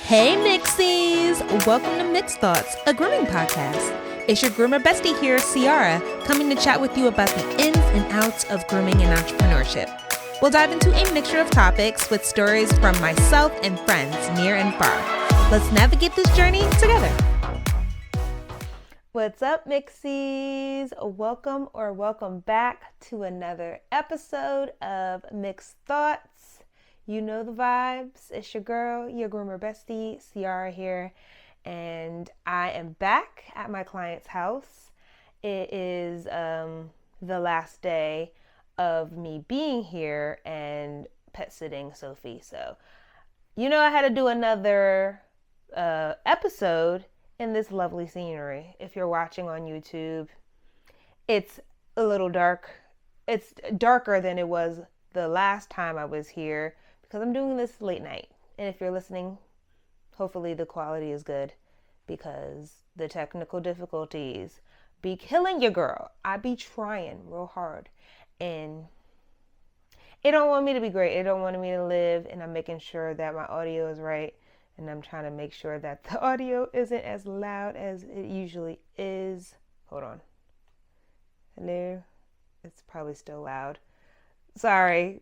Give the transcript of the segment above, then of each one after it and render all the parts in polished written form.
Hey Mixies! Welcome to Mixed Thoughts, a grooming podcast. It's your groomer bestie here, Ciara, coming to chat with you about the ins and outs of grooming and entrepreneurship. We'll dive into a mixture of topics with stories from myself and friends near and far. Let's navigate this journey together. What's up, Mixies? Welcome back to another episode of Mixed Thoughts. You know the vibes. It's your girl, your groomer bestie, Ciara here, and I am back at my client's house. It is the last day of me being here and pet sitting Sophie. So, I had to do another episode in this lovely scenery. If you're watching on YouTube, it's a little dark. It's darker than it was the last time I was here, because I'm doing this late night. And if you're listening, hopefully the quality is good, because the technical difficulties be killing your girl. I be trying real hard. And it don't want me to be great. It don't want me to live. And I'm making sure that my audio is right. And I'm trying to make sure that the audio isn't as loud as it usually is. Hold on. Hello? It's probably still loud. Sorry.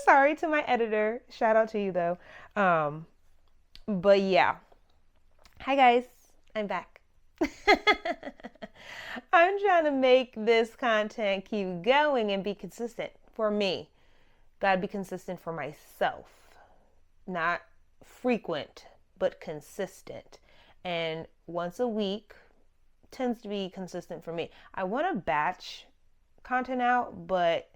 Sorry to my editor. Shout out to you though. But yeah. Hi guys. I'm back. I'm trying to make this content keep going and be consistent for me. Gotta be consistent for myself. Not frequent, but consistent. And once a week tends to be consistent for me. I want to batch content out, but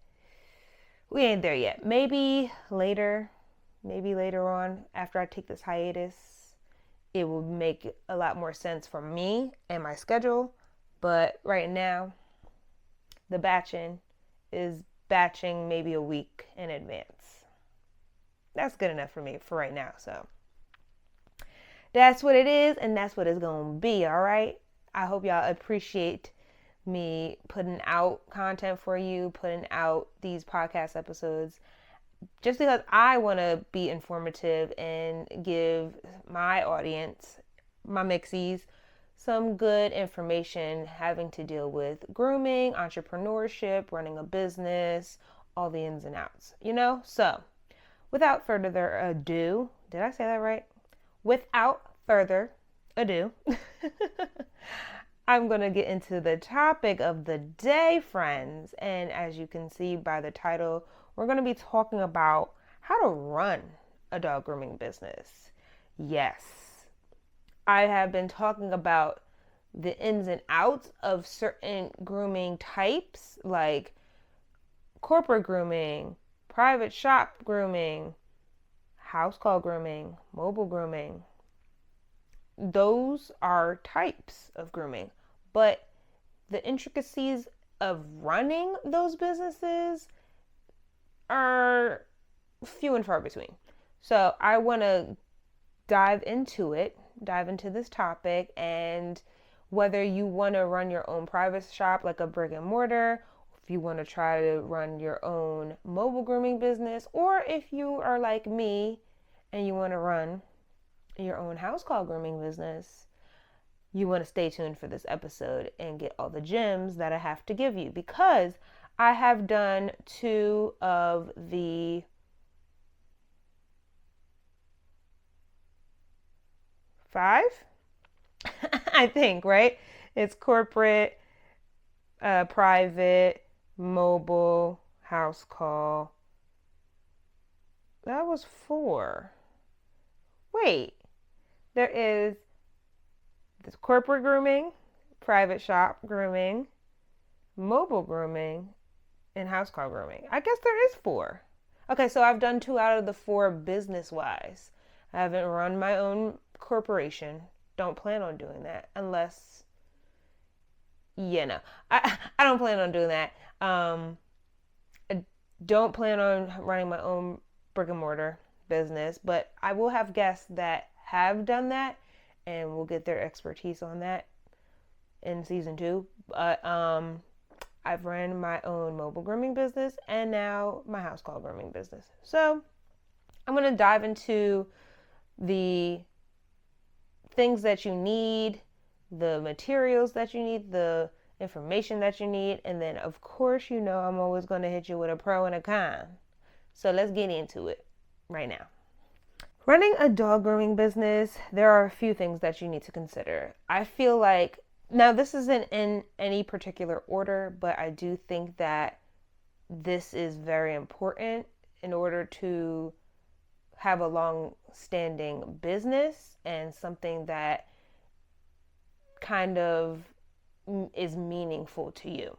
we ain't there yet. Maybe later on, after I take this hiatus, it will make a lot more sense for me and my schedule. But right now, the batching is batching maybe a week in advance. That's good enough for me for right now. So that's what it is, and that's what it's going to be, all right? I hope y'all appreciate me putting out content for you, putting out these podcast episodes, just because I want to be informative and give my audience, my mixies, some good information having to deal with grooming, entrepreneurship, running a business, all the ins and outs, So, without further ado, did I say that right? Without further ado, I'm going to get into the topic of the day, friends. And as you can see by the title, we're going to be talking about how to run a dog grooming business. Yes, I have been talking about the ins and outs of certain grooming types, like corporate grooming, private shop grooming, house call grooming, mobile grooming. Those are types of grooming, but the intricacies of running those businesses are few and far between. So I want to dive into this topic, and whether you want to run your own private shop like a brick and mortar, if you want to try to run your own mobile grooming business, or if you are like me and you want to run your own house call grooming business, you want to stay tuned for this episode and get all the gems that I have to give you, because I have done 2 of the 5, I think, right? It's corporate, private, mobile, house call. That was 4. Wait. There is this corporate grooming, private shop grooming, mobile grooming, and house call grooming. I guess there is 4. Okay, so I've done 2 out of the 4 business-wise. I haven't run my own corporation. Don't plan on doing that unless, I don't plan on doing that. I don't plan on running my own brick and mortar business, but I will have guests that have done that, and we'll get their expertise on that in season 2. But I've ran my own mobile grooming business and now my house call grooming business. So I'm going to dive into the things that you need, the materials that you need, the information that you need, and then of course, you know, I'm always going to hit you with a pro and a con. So let's get into it right now. Running a dog grooming business, there are a few things that you need to consider. I feel like, now this isn't in any particular order, but I do think that this is very important in order to have a long-standing business and something that kind of is meaningful to you.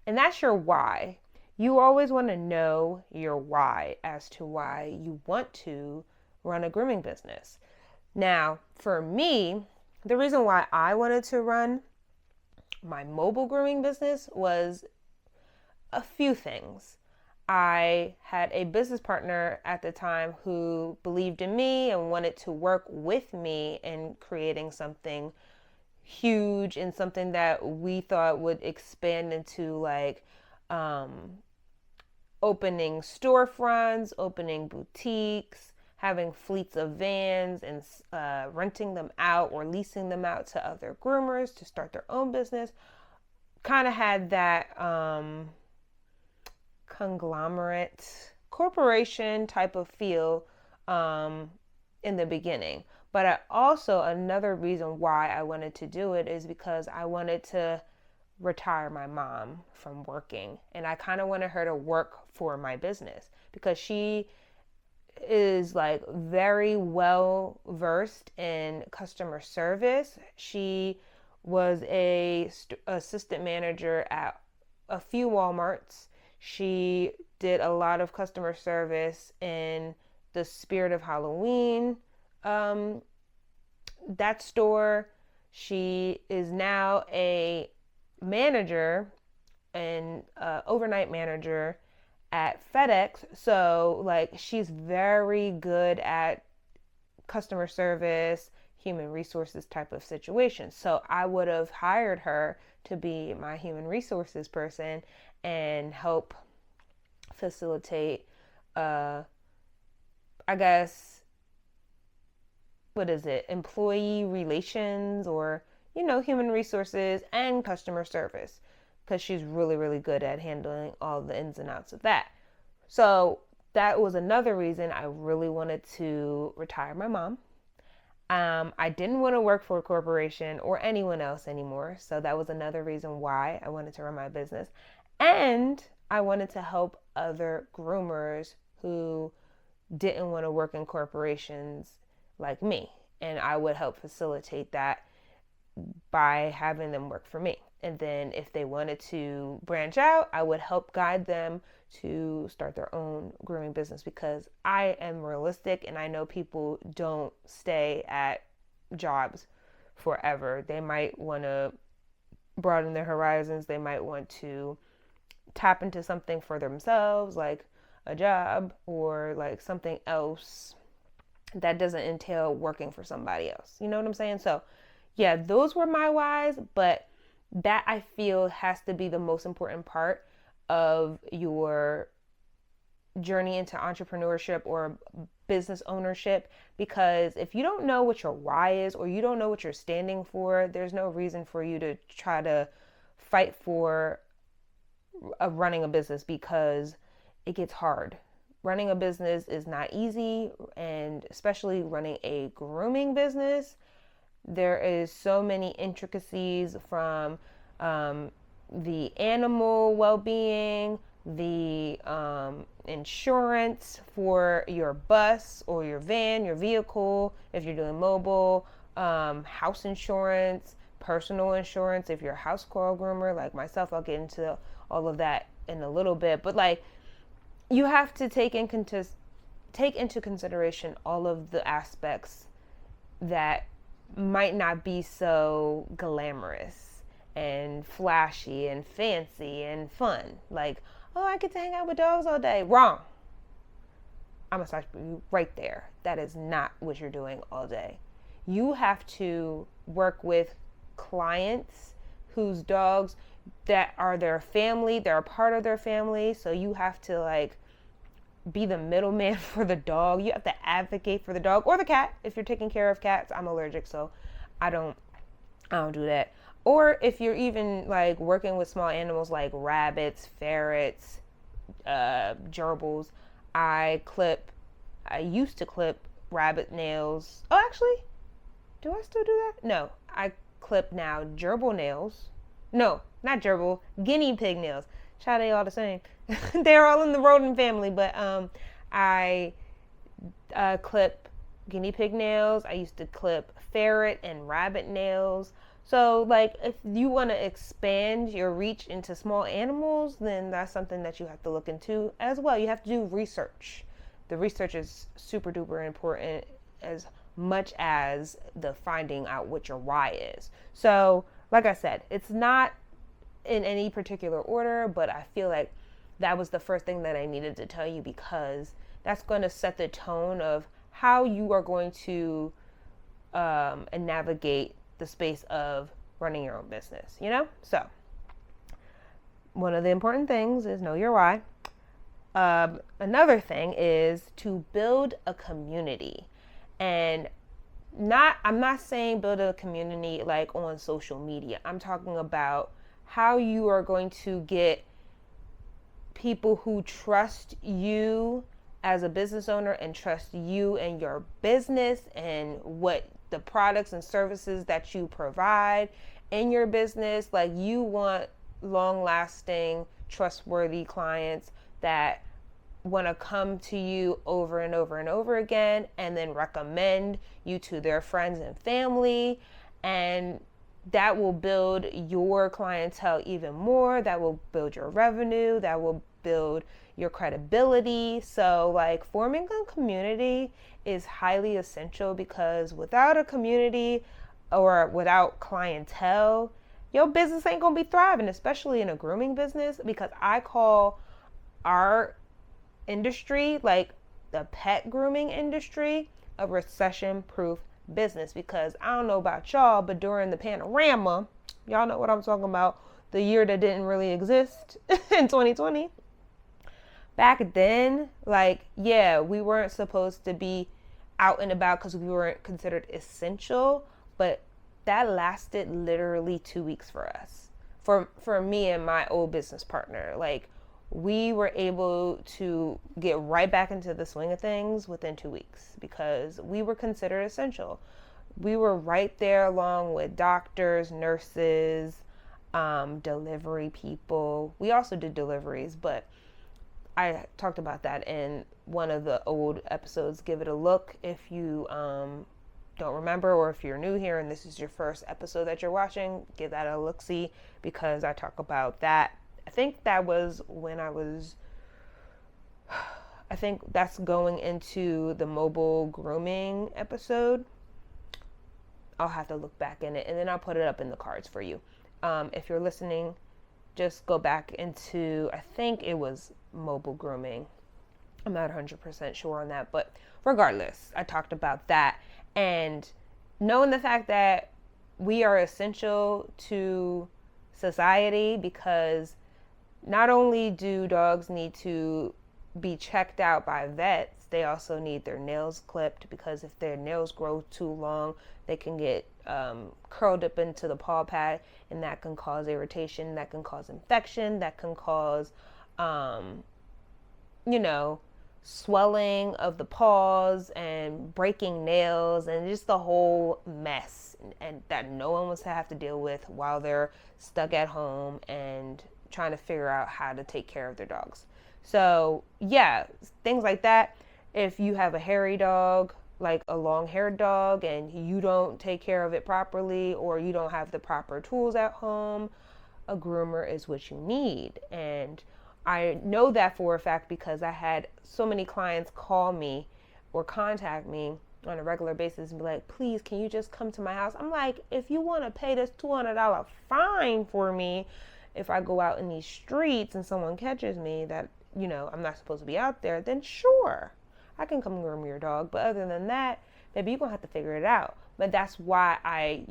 And that's your why. You always want to know your why as to why you want to run a grooming business. Now, for me, the reason why I wanted to run my mobile grooming business was a few things. I had a business partner at the time who believed in me and wanted to work with me in creating something huge and something that we thought would expand into like opening storefronts, opening boutiques, having fleets of vans and renting them out or leasing them out to other groomers to start their own business. Kind of had that conglomerate corporation type of feel in the beginning. But another reason why I wanted to do it is because I wanted to retire my mom from working. And I kind of wanted her to work for my business because she is like very well versed in customer service. She was a assistant manager at a few Walmarts. She did a lot of customer service in the Spirit of Halloween, that store. She is now a manager and overnight manager at FedEx. So like she's very good at customer service, human resources type of situation. So I would have hired her to be my human resources person and help facilitate I guess, employee relations or, human resources and customer service, because she's really, really good at handling all the ins and outs of that. So that was another reason I really wanted to retire my mom. I didn't want to work for a corporation or anyone else anymore. So that was another reason why I wanted to run my business. And I wanted to help other groomers who didn't want to work in corporations like me. And I would help facilitate that by having them work for me. And then if they wanted to branch out, I would help guide them to start their own grooming business, because I am realistic and I know people don't stay at jobs forever. They might want to broaden their horizons. They might want to tap into something for themselves, like a job or like something else that doesn't entail working for somebody else. You know what I'm saying? So yeah, those were my whys, but that I feel has to be the most important part of your journey into entrepreneurship or business ownership, because if you don't know what your why is or you don't know what you're standing for, there's no reason for you to try to fight for running a business, because it gets hard. Running a business is not easy, and especially running a grooming business, there is so many intricacies from the animal well-being, the insurance for your bus or your van, your vehicle, if you're doing mobile, house insurance, personal insurance, if you're a house call groomer like myself. I'll get into all of that in a little bit, but like, you have to take into consideration all of the aspects that might not be so glamorous and flashy and fancy and fun. Like, oh, I get to hang out with dogs all day. Wrong. I'm gonna stop you right there. That is not what you're doing all day. You have to work with clients whose dogs that are their family, they're a part of their family. So you have to like be the middleman for the dog. You have to advocate for the dog or the cat. If you're taking care of cats, I'm allergic, so I don't do that. Or if you're even like working with small animals like rabbits, ferrets, gerbils, I used to clip rabbit nails. Oh, actually, do I still do that? No, I clip now gerbil nails. No, not gerbil, guinea pig nails. Child, they all the same. They're all in the rodent family, but I clip guinea pig nails. I used to clip ferret and rabbit nails. So, like, if you want to expand your reach into small animals, then that's something that you have to look into as well. You have to do research. The research is super duper important as much as the finding out what your why is. So, like I said, it's not in any particular order, but I feel like that was the first thing that I needed to tell you because that's going to set the tone of how you are going to and navigate the space of running your own business, you know? So, one of the important things is know your why. Another thing is to build a community. And I'm not saying build a community like on social media. I'm talking about how you are going to get people who trust you as a business owner and trust you and your business and what the products and services that you provide in your business. Like, you want long lasting, trustworthy clients that want to come to you over and over and over again and then recommend you to their friends and family. And that will build your clientele even more. That will build your revenue. That will build your credibility. So, like, forming a community is highly essential because without a community or without clientele, your business ain't gonna be thriving, especially in a grooming business, because I call our industry, like the pet grooming industry, a recession proof business. Because I don't know about y'all, but during the panorama, y'all know what I'm talking about, the year that didn't really exist in 2020, back then, like, yeah, we weren't supposed to be out and about because we weren't considered essential, but that lasted literally 2 weeks for us, for me and my old business partner. Like, we were able to get right back into the swing of things within 2 weeks because we were considered essential. We were right there along with doctors, nurses, delivery people. We also did deliveries, but I talked about that in one of the old episodes. Give it a look if you don't remember, or if you're new here and this is your first episode that you're watching, give that a look-see because I talk about that. I think that was when I think that's going into the mobile grooming episode. I'll have to look back in it and then I'll put it up in the cards for you. If you're listening, just go back into, I think it was mobile grooming. I'm not 100% sure on that, but regardless, I talked about that. And knowing the fact that we are essential to society, because not only do dogs need to be checked out by vets, they also need their nails clipped, because if their nails grow too long, they can get curled up into the paw pad, and that can cause irritation, that can cause infection, that can cause, swelling of the paws and breaking nails and just the whole mess, and that no one wants to have to deal with while they're stuck at home and trying to figure out how to take care of their dogs. So yeah, things like that. If you have a hairy dog, like a long-haired dog, and you don't take care of it properly, or you don't have the proper tools at home, a groomer is what you need. And I know that for a fact because I had so many clients call me or contact me on a regular basis and be like, please, can you just come to my house? I'm like, if you want to pay this $200 fine for me if I go out in these streets and someone catches me that, I'm not supposed to be out there, then sure, I can come groom your dog. But other than that, baby, you're going to have to figure it out. But that's why I,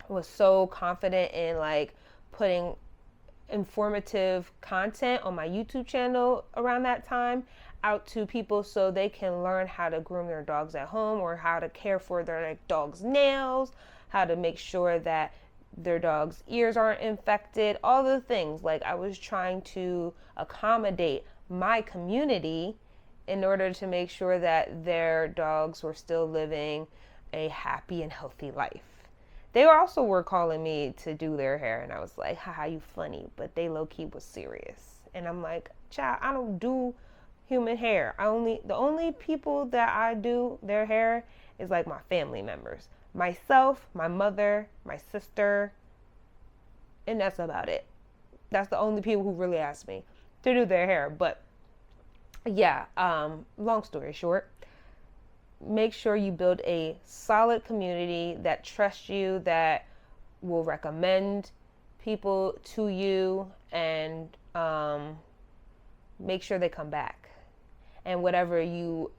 was so confident in like putting informative content on my YouTube channel around that time. out to people so they can learn how to groom their dogs at home, or how to care for their dog's nails, how to make sure that their dog's ears aren't infected, all the things. Like, I was trying to accommodate my community in order to make sure that their dogs were still living a happy and healthy life. They also were calling me to do their hair, and I was like, haha, you funny, but they low-key was serious. And I'm like, child, I don't do human hair. The only people that I do their hair is like my family members. Myself, my mother, my sister, and that's about it. That's the only people who really ask me to do their hair. But yeah, long story short, make sure you build a solid community that trusts you, that will recommend people to you, and make sure they come back. And whatever you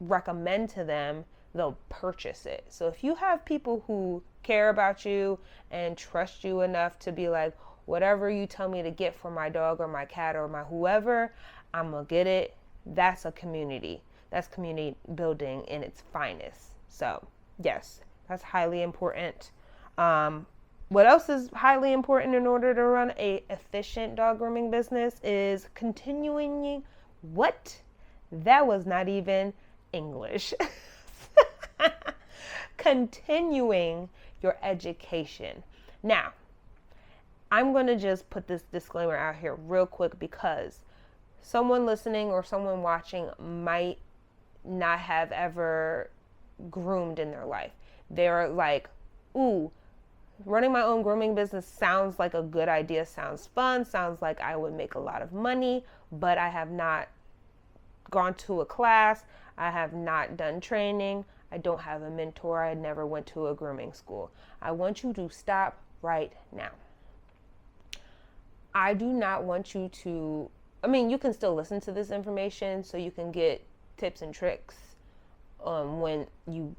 recommend to them, they'll purchase it. So if you have people who care about you and trust you enough to be like, whatever you tell me to get for my dog or my cat or my whoever, I'm gonna get it. That's a community. That's community building in its finest. So yes, that's highly important. What else is highly important in order to run a efficient dog grooming business is continuing what? That was not even English. Continuing your education. Now, I'm going to just put this disclaimer out here real quick, because someone listening or someone watching might not have ever groomed in their life. They're like, ooh, running my own grooming business sounds like a good idea, sounds fun, sounds like I would make a lot of money, but I have not gone to a class, I have not done training, I don't have a mentor, I never went to a grooming school. I want you to stop right now. I do not want you to, you can still listen to this information so you can get tips and tricks when you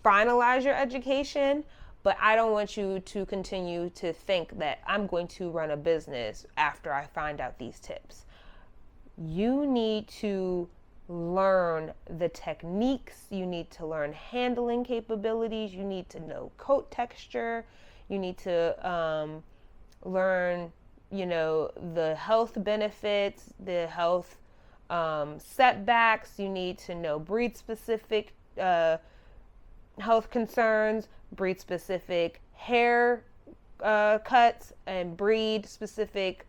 finalize your education, but I don't want you to continue to think that I'm going to run a business after I find out these tips. You need to learn the techniques, you need to learn handling capabilities, you need to know coat texture, you need to learn, the health benefits, the health setbacks, you need to know breed specific health concerns, breed specific hair cuts, and breed specific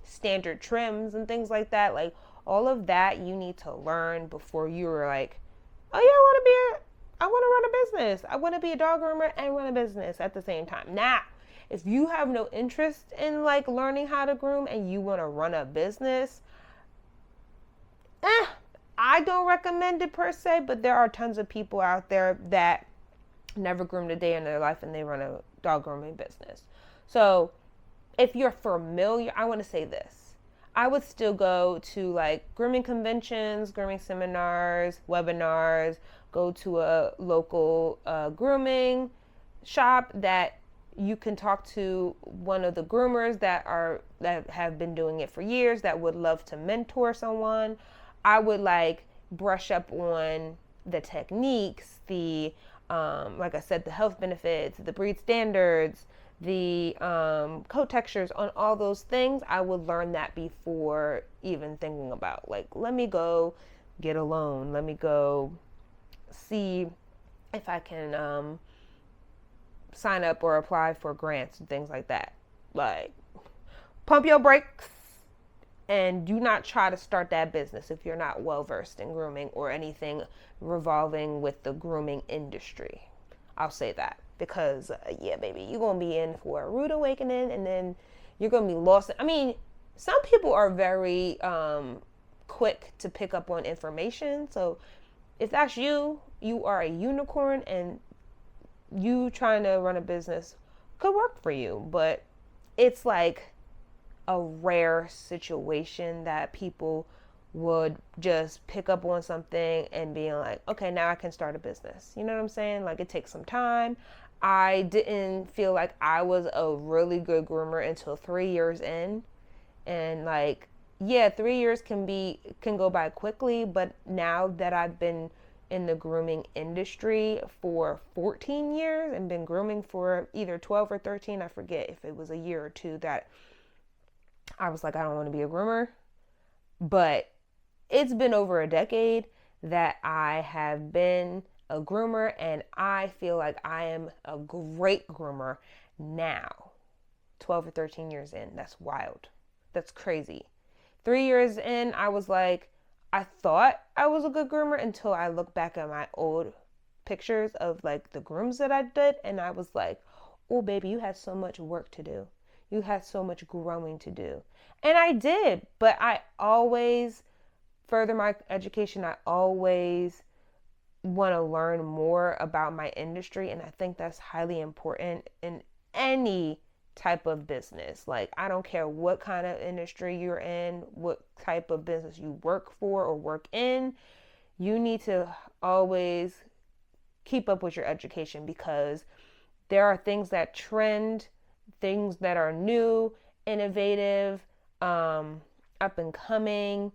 standard trims and things like that. Like, all of that you need to learn before you were like, oh yeah, I want to run a business. I want to be a dog groomer and run a business at the same time. Now, if you have no interest in like learning how to groom and you want to run a business, I don't recommend it per se, but there are tons of people out there that never groomed a day in their life and they run a dog grooming business. So if you're familiar, I want to say this. I would still go to like grooming conventions, grooming seminars, webinars, go to a local grooming shop that you can talk to one of the groomers that have been doing it for years, that would love to mentor someone. I would like brush up on the techniques, the like I said, the health benefits, the breed standards, the coat textures, on all those things. I would learn that before even thinking about like, let me go get a loan, let me go see if I can sign up or apply for grants and things like that. Like, pump your brakes and do not try to start that business if you're not well versed in grooming or anything revolving with the grooming industry. I'll say that. Because, yeah, baby, you're going to be in for a rude awakening, and then you're going to be lost. Some people are very quick to pick up on information. So if that's you, you are a unicorn, and you trying to run a business could work for you. But it's like a rare situation that people would just pick up on something and being like, okay, now I can start a business. You know what I'm saying? Like, it takes some time. I didn't feel like I was a really good groomer until 3 years in. And like, yeah, 3 years can go by quickly, but now that I've been in the grooming industry for 14 years and been grooming for either 12 or 13, I forget if it was a year or two, that I was like, I don't want to be a groomer. But it's been over a decade that I have been a groomer, and I feel like I am a great groomer now. 12 or 13 years in. That's wild. That's crazy. 3 years in, I was like, I thought I was a good groomer until I look back at my old pictures of like the grooms that I did, and I was like, oh, baby, you had so much work to do. You had so much growing to do. And I did, but I always further my education. I always want to learn more about my industry, and I think that's highly important in any type of business. Like, I don't care what kind of industry you're in, what type of business you work for or work in, you need to always keep up with your education, because there are things that trend, things that are new, innovative, up and coming,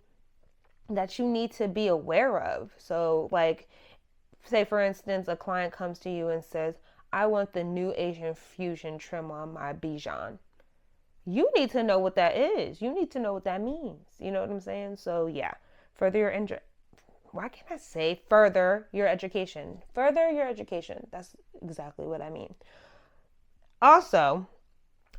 that you need to be aware of. So, like, say for instance, a client comes to you and says, I want the new Asian fusion trim on my Bijan. You need to know what that is. You need to know what that means. You know what I'm saying? So yeah, further your why can't I say further your education? Further your education. That's exactly what I mean. Also,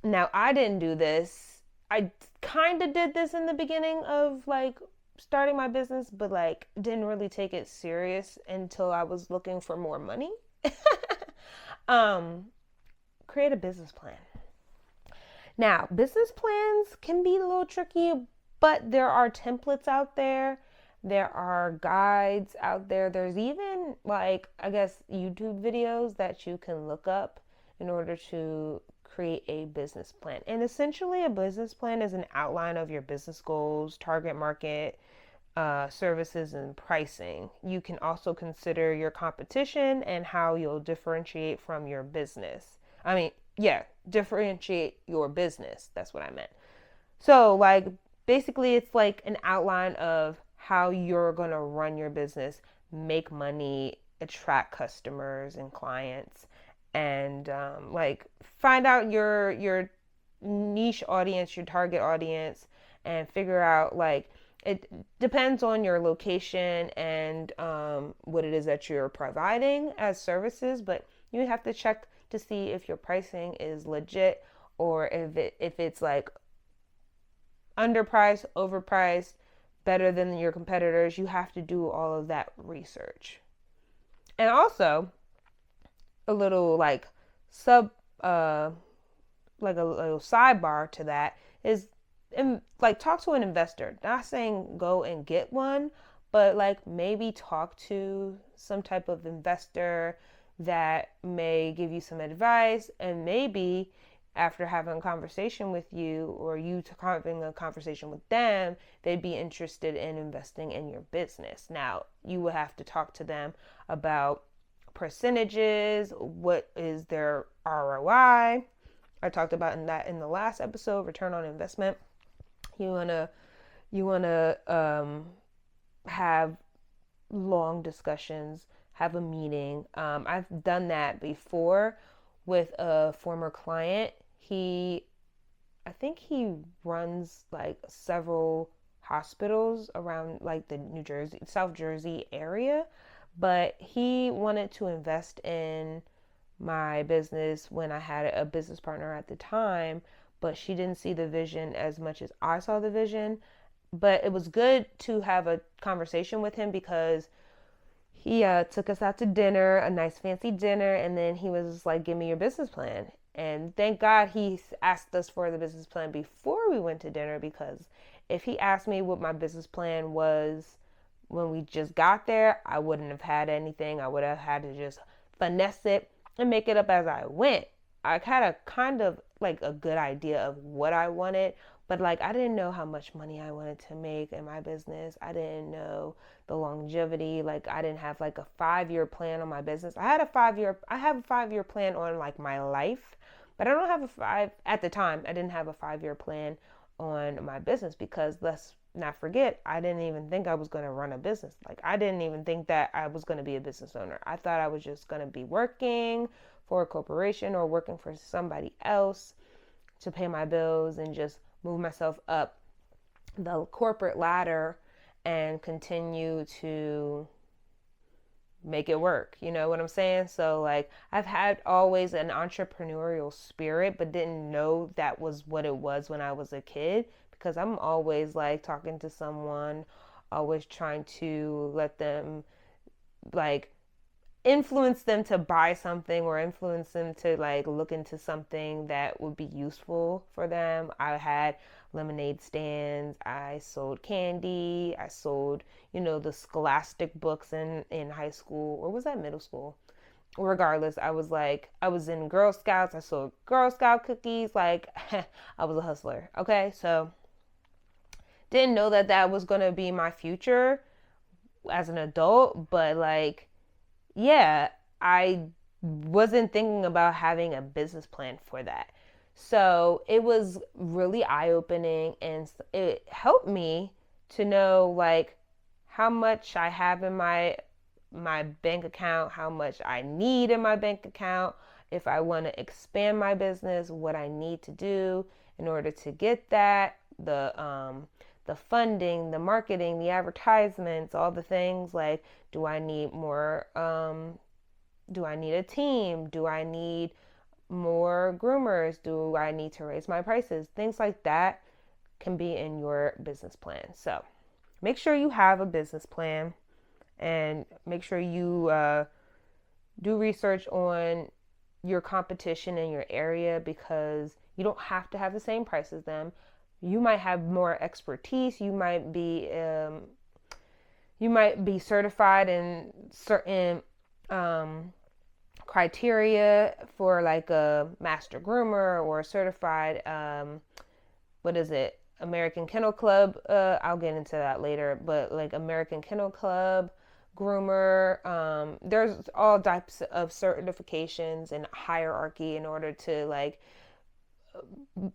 now I didn't do this. I kind of did this in the beginning of like starting my business, but like didn't really take it serious until I was looking for more money. um, Create a business plan. Now, business plans can be a little tricky, but there are templates out there. There are guides out there. There's even like, I guess, YouTube videos that you can look up in order to create a business plan. And essentially, a business plan is an outline of your business goals, target market, services, and pricing. You can also consider your competition and how you'll differentiate from your business. Differentiate your business. That's what I meant. So, like, basically, it's like an outline of how you're going to run your business, make money, attract customers and clients, and like find out your niche audience, your target audience, and figure out like it depends on your location and what it is that you're providing as services, but you have to check to see if your pricing is legit or if it's like underpriced, overpriced, better than your competitors. You have to do all of that research. And also, a little like sub like a little sidebar to that is like talk to an investor. Not saying go and get one, but like maybe talk to some type of investor that may give you some advice, and maybe after having a conversation with you or you having a conversation with them, they'd be interested in investing in your business. Now, you would have to talk to them about percentages, what is their ROI. I talked about that in the last episode, return on investment. You wanna have long discussions, have a meeting. I've done that before with a former client. I think he runs like several hospitals around like the South Jersey area, but he wanted to invest in my business when I had a business partner at the time, but she didn't see the vision as much as I saw the vision. But it was good to have a conversation with him because he took us out to dinner, a nice fancy dinner, and then he was like, give me your business plan. And thank God he asked us for the business plan before we went to dinner, because if he asked me what my business plan was when we just got there, I wouldn't have had anything. I would have had to just finesse it and make it up as I went. I had a kind of like a good idea of what I wanted, but like I didn't know how much money I wanted to make in my business. I didn't know the longevity. Like I didn't have like a 5-year plan on my business. I have a 5-year plan on like my life, but I don't have at the time, I didn't have a 5-year plan on my business, because let's not forget, I didn't even think I was going to run a business. Like, I didn't even think that I was going to be a business owner. I thought I was just going to be working for a corporation or working for somebody else to pay my bills and just move myself up the corporate ladder and continue to make it work. You know what I'm saying? So like, I've had always an entrepreneurial spirit, but didn't know that was what it was when I was a kid, because I'm always like talking to someone, always trying to let them, like, influence them to buy something or influence them to like look into something that would be useful for them. I had lemonade stands, I sold candy, I sold, the scholastic books in high school, or was that middle school? Regardless, I was in Girl Scouts, I sold Girl Scout cookies, like I was a hustler. Okay, so didn't know that that was going to be my future as an adult, but like, yeah, I wasn't thinking about having a business plan for that. So it was really eye opening, and it helped me to know like how much I have in my bank account, how much I need in my bank account, if I want to expand my business, what I need to do in order to get that, the funding, the marketing, the advertisements, all the things. Like, do I need more? Do I need a team? Do I need more groomers? Do I need to raise my prices? Things like that can be in your business plan. So make sure you have a business plan, and make sure you do research on your competition in your area, because you don't have to have the same price as them. You might have more expertise. You might be certified in certain criteria for like a master groomer, or a certified what is it, American Kennel Club. I'll get into that later, but like American Kennel Club groomer. There's all types of certifications and hierarchy in order to like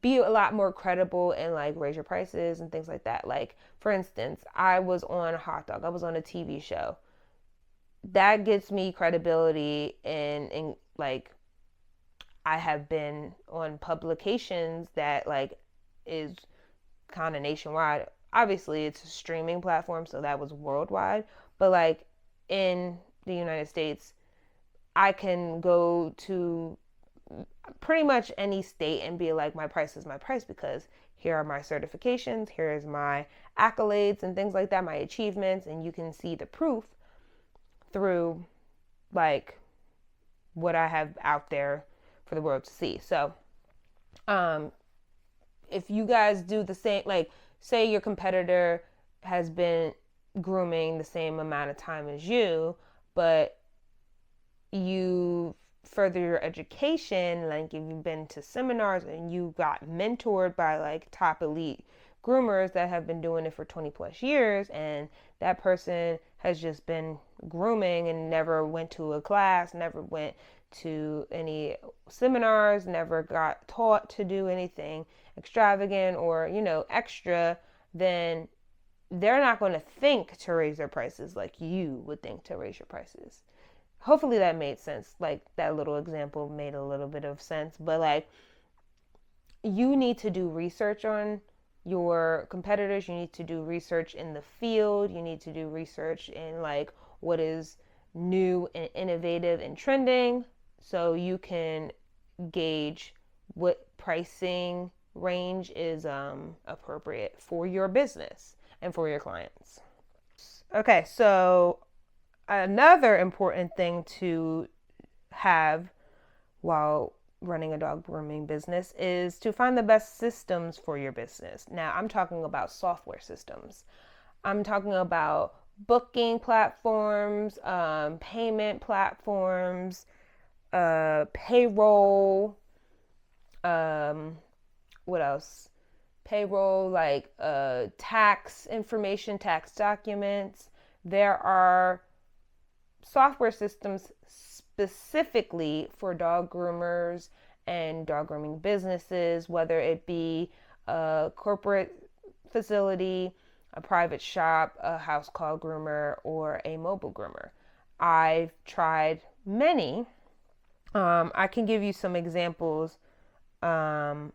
be a lot more credible and like raise your prices and things like that. Like, for instance, I was on Hot Dog. I was on a TV show. That gets me credibility, and like, I have been on publications that like is kind of nationwide. Obviously, it's a streaming platform, so that was worldwide. But like, in the United States, I can go to pretty much any state and be like, my price is my price, because here are my certifications, here is my accolades and things like that, my achievements, and you can see the proof through like what I have out there for the world to see. So if you guys do the same, like, say your competitor has been grooming the same amount of time as you, but you further your education, like if you've been to seminars and you got mentored by like top elite groomers that have been doing it for 20 plus years, and that person has just been grooming and never went to a class, never went to any seminars, never got taught to do anything extravagant or extra, then they're not going to think to raise their prices like you would think to raise your prices. Hopefully that made sense. Like, that little example made a little bit of sense. But like, you need to do research on your competitors. You need to do research in the field. You need to do research in like what is new and innovative and trending, so you can gauge what pricing range is appropriate for your business and for your clients. Okay, so another important thing to have while running a dog grooming business is to find the best systems for your business. Now, I'm talking about software systems. I'm talking about booking platforms, payment platforms, payroll, what else? Payroll, like tax information, tax documents. There are software systems specifically for dog groomers and dog grooming businesses, whether it be a corporate facility, a private shop, a house called Groomer, or a mobile groomer. I've tried many. I can give you some examples um,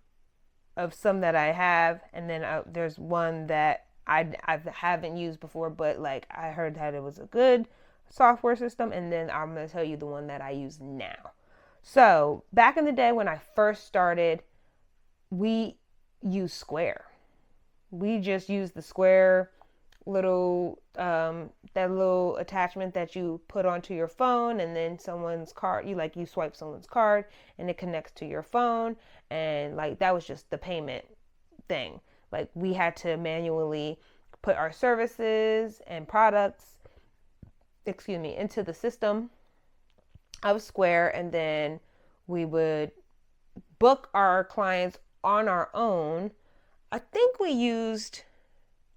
of some that I have, and then there's one that I haven't used before, but like I heard that it was a good software system, and then I'm gonna tell you the one that I use now. So back in the day when I first started, we used Square. We just used the Square little that little attachment that you put onto your phone, and then someone's card, you swipe someone's card and it connects to your phone, and like that was just the payment thing. Like we had to manually put our services and products, into the system of Square, and then we would book our clients on our own. I think we used,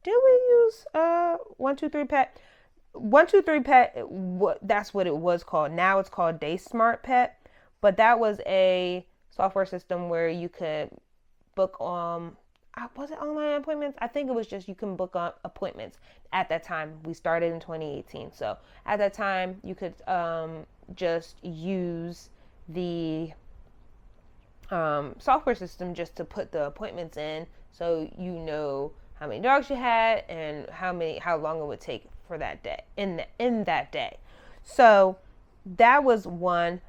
did we use 123 Pet? 123 Pet, that's what it was called. Now it's called Day Smart Pet, but that was a software system where you could book was it online appointments? I think it was just you can book on appointments at that time. We started in 2018, so at that time you could just use the software system just to put the appointments in, so you know how many dogs you had and how long it would take for that day in that day. So that was one,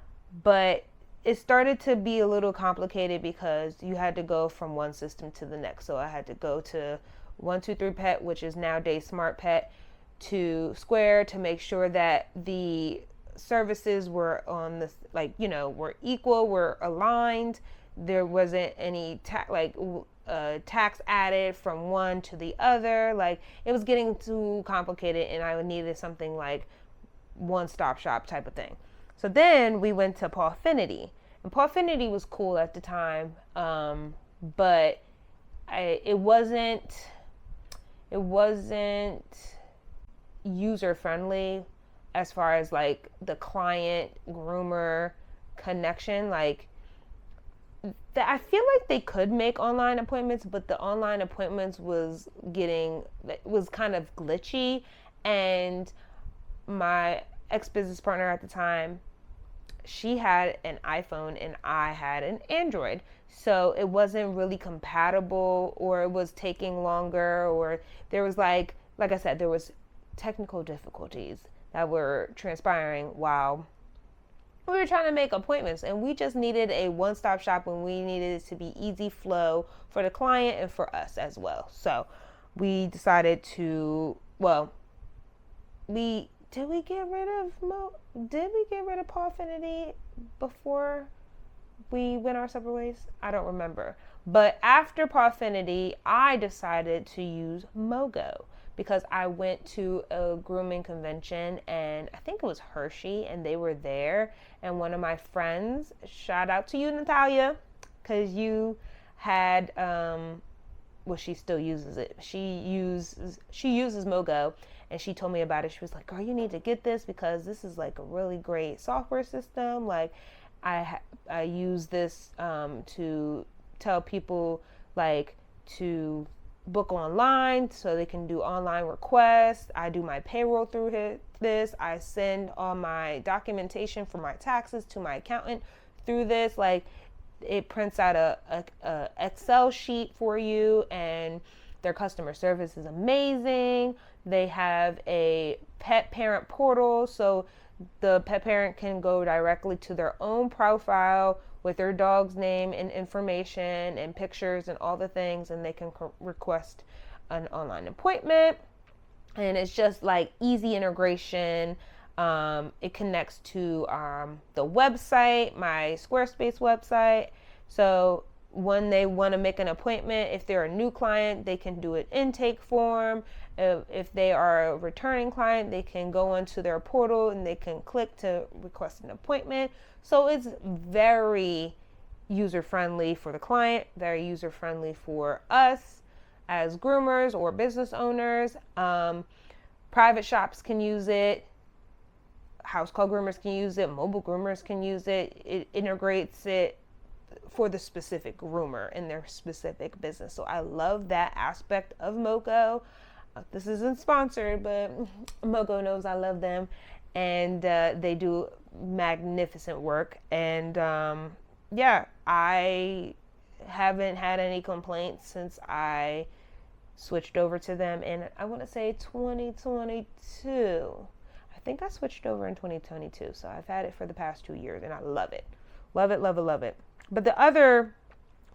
but it started to be a little complicated because you had to go from one system to the next. So I had to go to 123 Pet, which is now Day Smart Pet, to Square to make sure that the services were on this, were equal, were aligned. There wasn't any tax added from one to the other. Like it was getting too complicated, and I needed something like one-stop shop type of thing. So then we went to Pawfinity, and Pawfinity was cool at the time, but it wasn't user friendly as far as like the client groomer connection. Like I feel like they could make online appointments, but the online appointments was kind of glitchy, and my ex-business partner at the time, she had an iPhone and I had an Android, so it wasn't really compatible, or it was taking longer, or there was like I said, there was technical difficulties that were transpiring while we were trying to make appointments, and we just needed a one-stop shop, and we needed it to be easy flow for the client and for us as well. So we decided to, did we get rid of Pawfinity before we went our separate ways? I don't remember. But after Pawfinity, I decided to use Mogo, because I went to a grooming convention, and I think it was Hershey, and they were there, and one of my friends, shout out to you, Natalia, because you had she still uses it. She uses Mogo, and she told me about it. She was like, girl, you need to get this because this is like a really great software system. Like I use this to tell people like to book online so they can do online requests. I do my payroll through this. I send all my documentation for my taxes to my accountant through this. Like it prints out a Excel sheet for you, and their customer service is amazing. They have a pet parent portal, so the pet parent can go directly to their own profile with their dog's name and information and pictures and all the things, and they can request an online appointment. And it's just like easy integration. It connects to the website, my Squarespace website. So when they want to make an appointment, if they're a new client, they can do an intake form. If they are a returning client, they can go onto their portal and they can click to request an appointment. So it's very user-friendly for the client, very user-friendly for us as groomers or business owners. Private shops can use it. House call groomers can use it. Mobile groomers can use it. It integrates it for the specific groomer in their specific business. So I love that aspect of Moco. This isn't sponsored, but Moco knows I love them, and they do magnificent work. And yeah, I haven't had any complaints since I switched over to them in, I want to say 2022. I think I switched over in 2022, so I've had it for the past 2 years, and I love it. Love it, love it, love it. But the other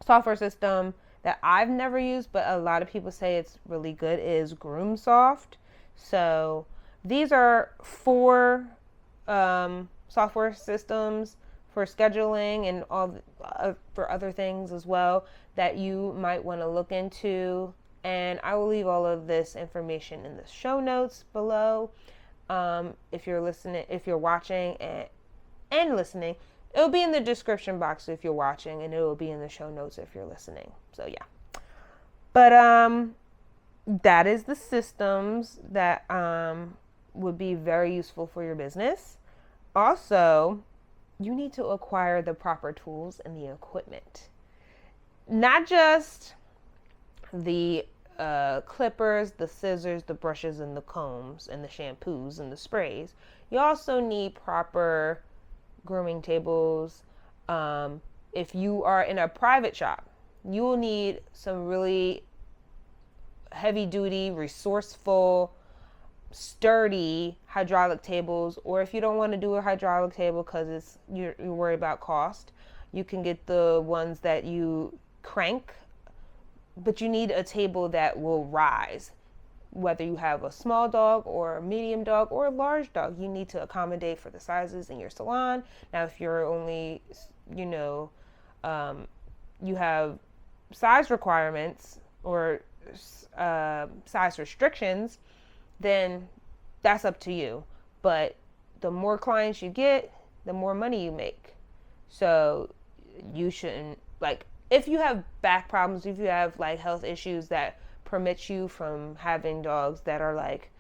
software system that I've never used, but a lot of people say it's really good, is GroomSoft. So these are 4 software systems for scheduling and all for other things as well that you might want to look into. And I will leave all of this information in the show notes below. If you're listening, if you're watching and listening, it'll be in the description box if you're watching, and it will be in the show notes if you're listening. So yeah. But that is the systems that would be very useful for your business. Also, you need to acquire the proper tools and the equipment. Not just the clippers, the scissors, the brushes, and the combs, and the shampoos, and the sprays. You also need proper grooming tables. If you are in a private shop, you will need some really heavy duty, resourceful, sturdy hydraulic tables. Or if you don't want to do a hydraulic table because you're worried about cost, you can get the ones that you crank, but you need a table that will rise. Whether you have a small dog or a medium dog or a large dog, you need to accommodate for the sizes in your salon. Now, if you're only, you have size requirements or size restrictions, then that's up to you. But the more clients you get, the more money you make. So you shouldn't, like, if you have back problems, if you have like health issues that permit you from having dogs that are like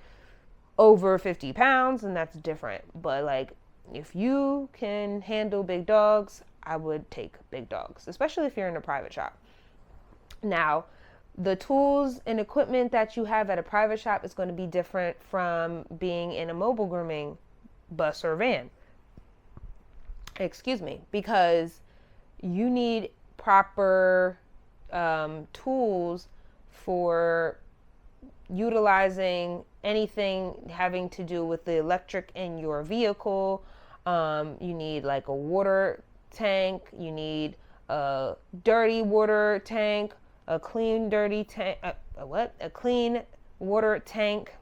over 50 pounds, and that's different. But like, if you can handle big dogs, I would take big dogs, especially if you're in a private shop. Now, the tools and equipment that you have at a private shop is going to be different from being in a mobile grooming bus or van. Because you need proper tools for utilizing anything having to do with the electric in your vehicle. You need like a water tank, you need a dirty water tank, a clean dirty tank, a clean water tank,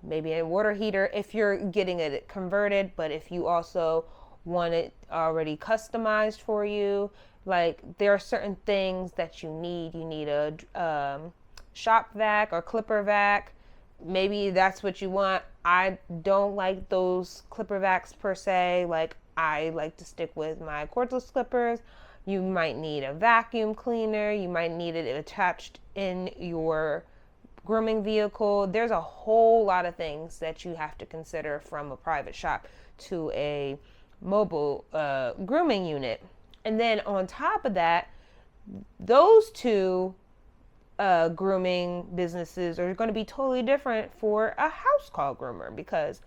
maybe a water heater if you're getting it converted. But if you also want it already customized for you, like there are certain things that you need. You need a shop vac or clipper vac. Maybe that's what you want. I don't like those clipper vacs per se. Like, I like to stick with my cordless clippers. You might need a vacuum cleaner. You might need it attached in your grooming vehicle. There's a whole lot of things that you have to consider from a private shop to a mobile grooming unit. And then on top of that, those two grooming businesses are going to be totally different for a house call groomer, because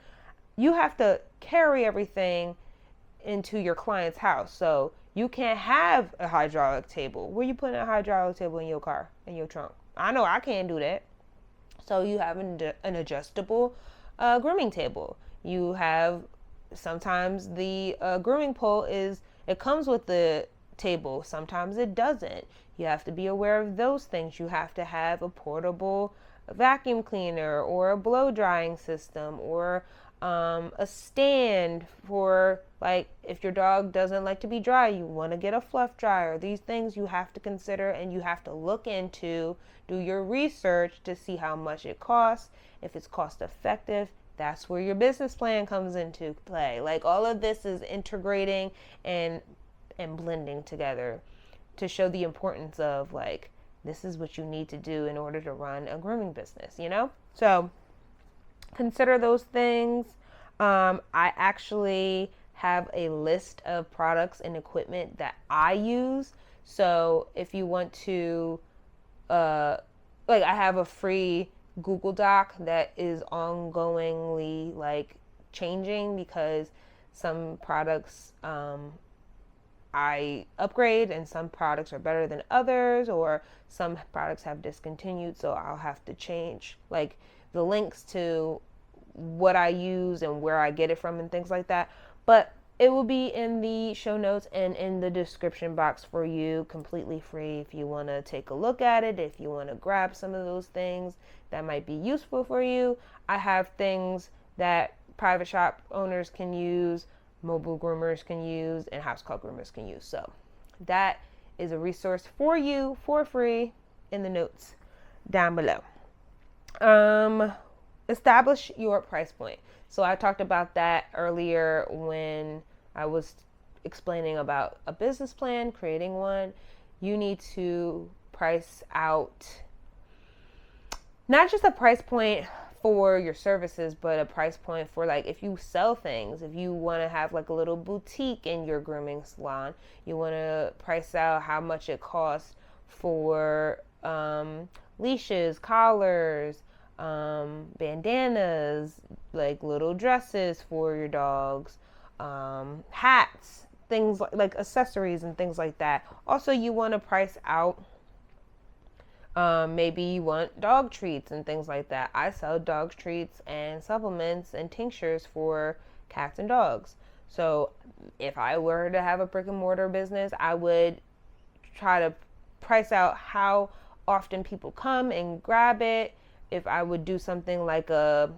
you have to carry everything into your client's house. So you can't have a hydraulic table. Where you putting a hydraulic table in your car, in your trunk? I know I can't do that. So you have an adjustable grooming table. You have sometimes the grooming pole it comes with the table. Sometimes it doesn't. You have to be aware of those things. You have to have a portable vacuum cleaner or a blow drying system or a stand for, like, if your dog doesn't like to be dry, you want to get a fluff dryer. These things you have to consider, and you have to look into, do your research to see how much it costs. If it's cost effective, that's where your business plan comes into play. Like, all of this is integrating and blending together to show the importance of, like, this is what you need to do in order to run a grooming business, So consider those things. I actually have a list of products and equipment that I use. So if you want to, like, I have a free Google Doc that is ongoingly like changing because some products I upgrade and some products are better than others, or some products have discontinued, so I'll have to change like the links to what I use and where I get it from and things like that. But it will be in the show notes and in the description box for you, completely free, if you want to take a look at it, if you want to grab some of those things that might be useful for you. I have things that private shop owners can use, mobile groomers can use, and house call groomers can use. So that is a resource for you for free in the notes down below. Establish your price point. So I talked about that earlier when I was explaining about a business plan, creating one. You need to price out not just a price point for your services, but a price point for, like, if you sell things, if you want to have like a little boutique in your grooming salon, you want to price out how much it costs for leashes, collars, bandanas, like little dresses for your dogs, hats, things like accessories and things like that. Also, you want to price out, maybe you want dog treats and things like that. I sell dog treats and supplements and tinctures for cats and dogs. So if I were to have a brick and mortar business, I would try to price out how often people come and grab it. If I would do something like a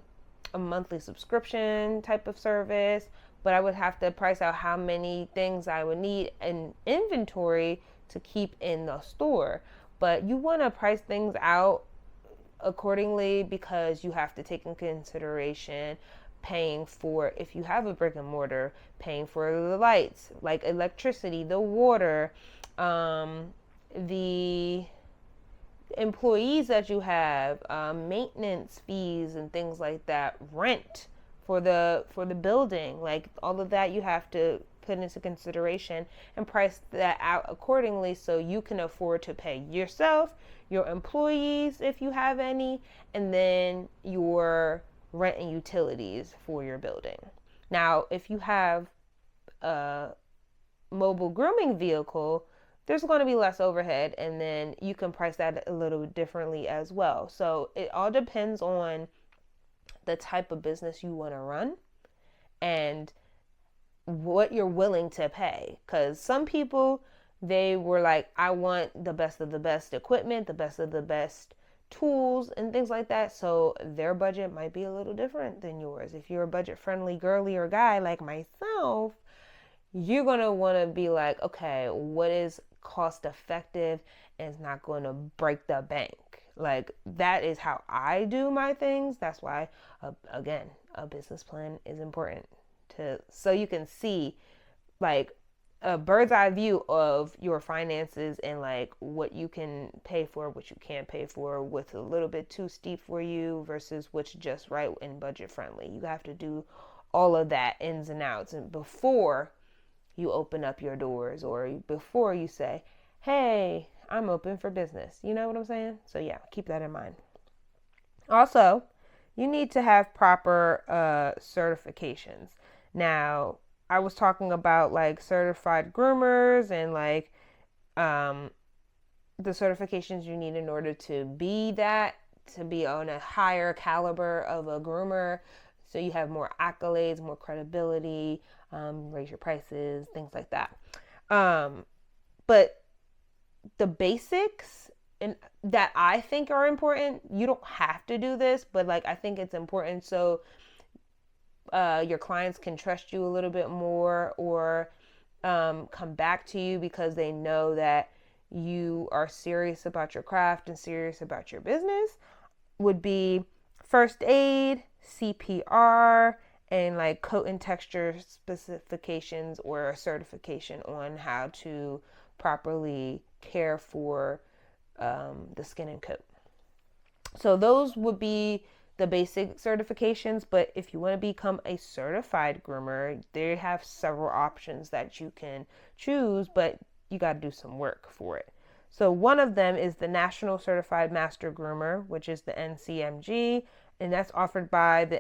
monthly subscription type of service, but I would have to price out how many things I would need in inventory to keep in the store. But you want to price things out accordingly because you have to take in consideration paying for, if you have a brick and mortar, paying for the lights, like electricity, the water, the employees that you have, maintenance fees and things like that, rent for the building, like all of that you have to put into consideration and price that out accordingly so you can afford to pay yourself, your employees if you have any, and then your rent and utilities for your building. Now, if you have a mobile grooming vehicle, there's going to be less overhead, and then you can price that a little differently as well. So it all depends on the type of business you want to run and what you're willing to pay. Because some people, they were like, I want the best of the best equipment, the best of the best tools and things like that. So their budget might be a little different than yours. If you're a budget friendly girly or guy like myself, you're going to want to be like, okay, what is cost effective and it's not going to break the bank? Like, that is how I do my things. That's why, again, a business plan is important so you can see like a bird's eye view of your finances and like what you can pay for, what you can't pay for, what's a little bit too steep for you versus what's just right and budget friendly. You have to do all of that ins and outs and before you open up your doors or before you say, hey, I'm open for business. You know what I'm saying? So yeah, keep that in mind. Also, you need to have proper certifications. Now, I was talking about like certified groomers and like the certifications you need in order to be that, to be on a higher caliber of a groomer. So you have more accolades, more credibility, raise your prices, things like that. But the basics and that I think are important, you don't have to do this, but like I think it's important so your clients can trust you a little bit more or come back to you because they know that you are serious about your craft and serious about your business, would be first aid, CPR, and like coat and texture specifications or a certification on how to properly care for the skin and coat. So those would be the basic certifications, but if you want to become a certified groomer, they have several options that you can choose, but you got to do some work for it. So one of them is the National Certified Master Groomer, which is the NCMG, and that's offered by the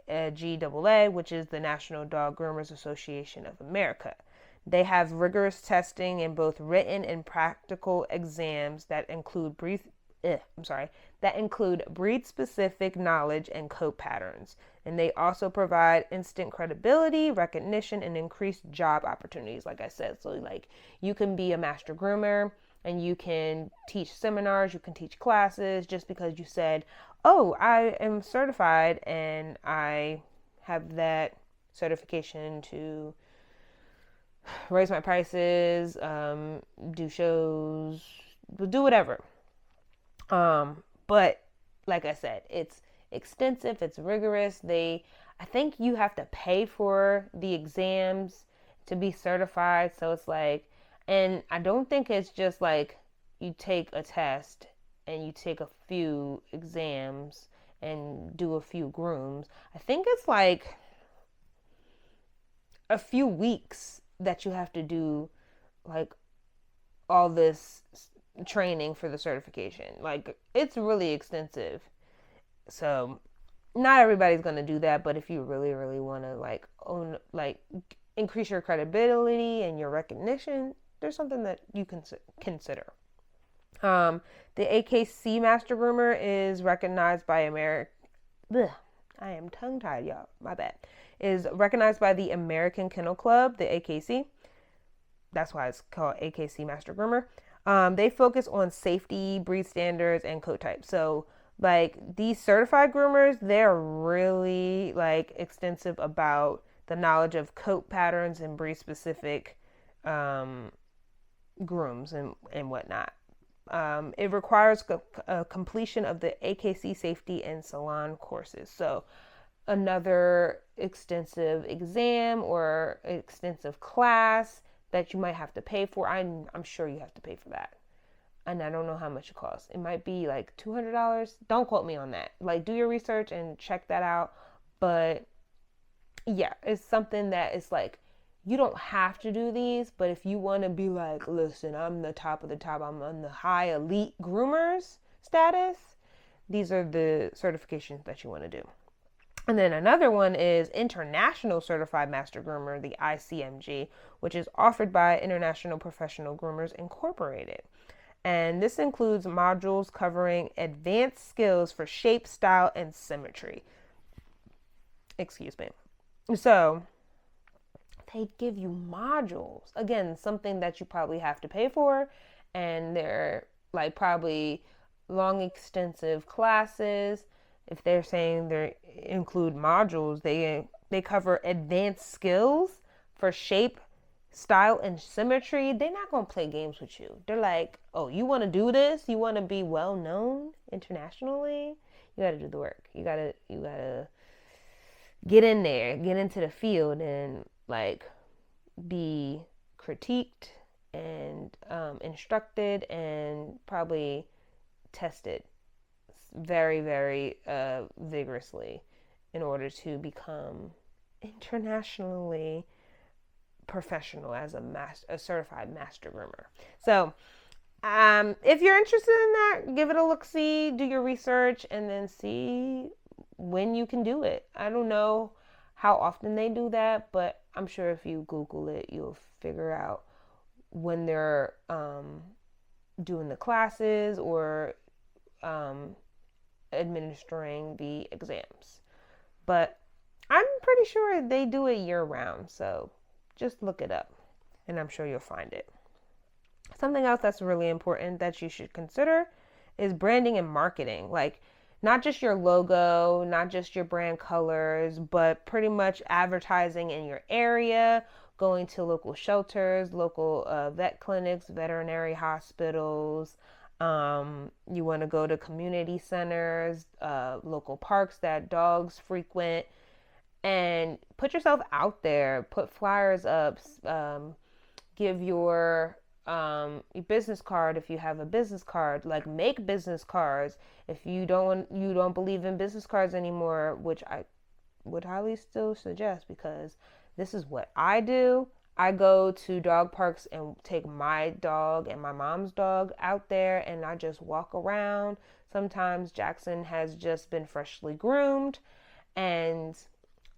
NDGAA, which is the National Dog Groomers Association of America. They have rigorous testing in both written and practical exams that include breed-specific knowledge and coat patterns. And they also provide instant credibility, recognition, and increased job opportunities, like I said. So, like, you can be a master groomer and you can teach seminars, you can teach classes just because you said, oh, I am certified and I have that certification to raise my prices, do shows, do whatever. But like I said, it's extensive, it's rigorous. I think you have to pay for the exams to be certified. So it's like, and I don't think it's just like you take a test and you take a few exams and do a few grooms. I think it's like a few weeks that you have to do like all this training for the certification. Like, it's really extensive. So not everybody's going to do that, but if you really really want to like own, like, increase your credibility and your recognition, there's something that you can consider. The AKC Master Groomer is recognized by I am tongue tied, y'all. My bad. Is recognized by the American Kennel Club, the AKC. That's why it's called AKC Master Groomer. They focus on safety, breed standards, and coat types. So, like, these certified groomers, they're really, like, extensive about the knowledge of coat patterns and breed specific grooms and whatnot. It requires completion of the AKC safety and salon courses. So, another extensive exam or extensive class that you might have to pay for. I'm sure you have to pay for that. And I don't know how much it costs. It might be like $200. Don't quote me on that. Like, do your research and check that out. But yeah, it's something that is like, you don't have to do these, but if you want to be like, listen, I'm the top of the top, I'm on the high elite groomers status, these are the certifications that you want to do. And then another one is International Certified Master Groomer, the ICMG, which is offered by International Professional Groomers Incorporated. And this includes modules covering advanced skills for shape, style, and symmetry. Excuse me. So they give you modules. Again, something that you probably have to pay for. And they're like probably long, extensive classes. If they're saying they include modules, they cover advanced skills for shape, style, and symmetry. They're not going to play games with you. They're like, oh, you want to do this? You want to be well known internationally? You got to do the work. You got to get in there, get into the field, and like be critiqued and instructed and probably tested very, very vigorously in order to become internationally professional as a certified master groomer. So if you're interested in that, give it a look-see, do your research, and then see when you can do it. I don't know how often they do that, but I'm sure if you Google it, you'll figure out when they're doing the classes or administering the exams. But I'm pretty sure they do it year round, so just look it up and I'm sure you'll find it. Something else that's really important that you should consider is branding and marketing. Like, not just your logo, not just your brand colors, but pretty much advertising in your area, going to local shelters, local vet clinics, veterinary hospitals. You want to go to community centers, local parks that dogs frequent, and put yourself out there. Put flyers up. Give your your business card if you have a business card. Like, make business cards. If you don't believe in business cards anymore, which I would highly still suggest, because this is what I do. I go to dog parks and take my dog and my mom's dog out there, and I just walk around. Sometimes Jackson has just been freshly groomed, and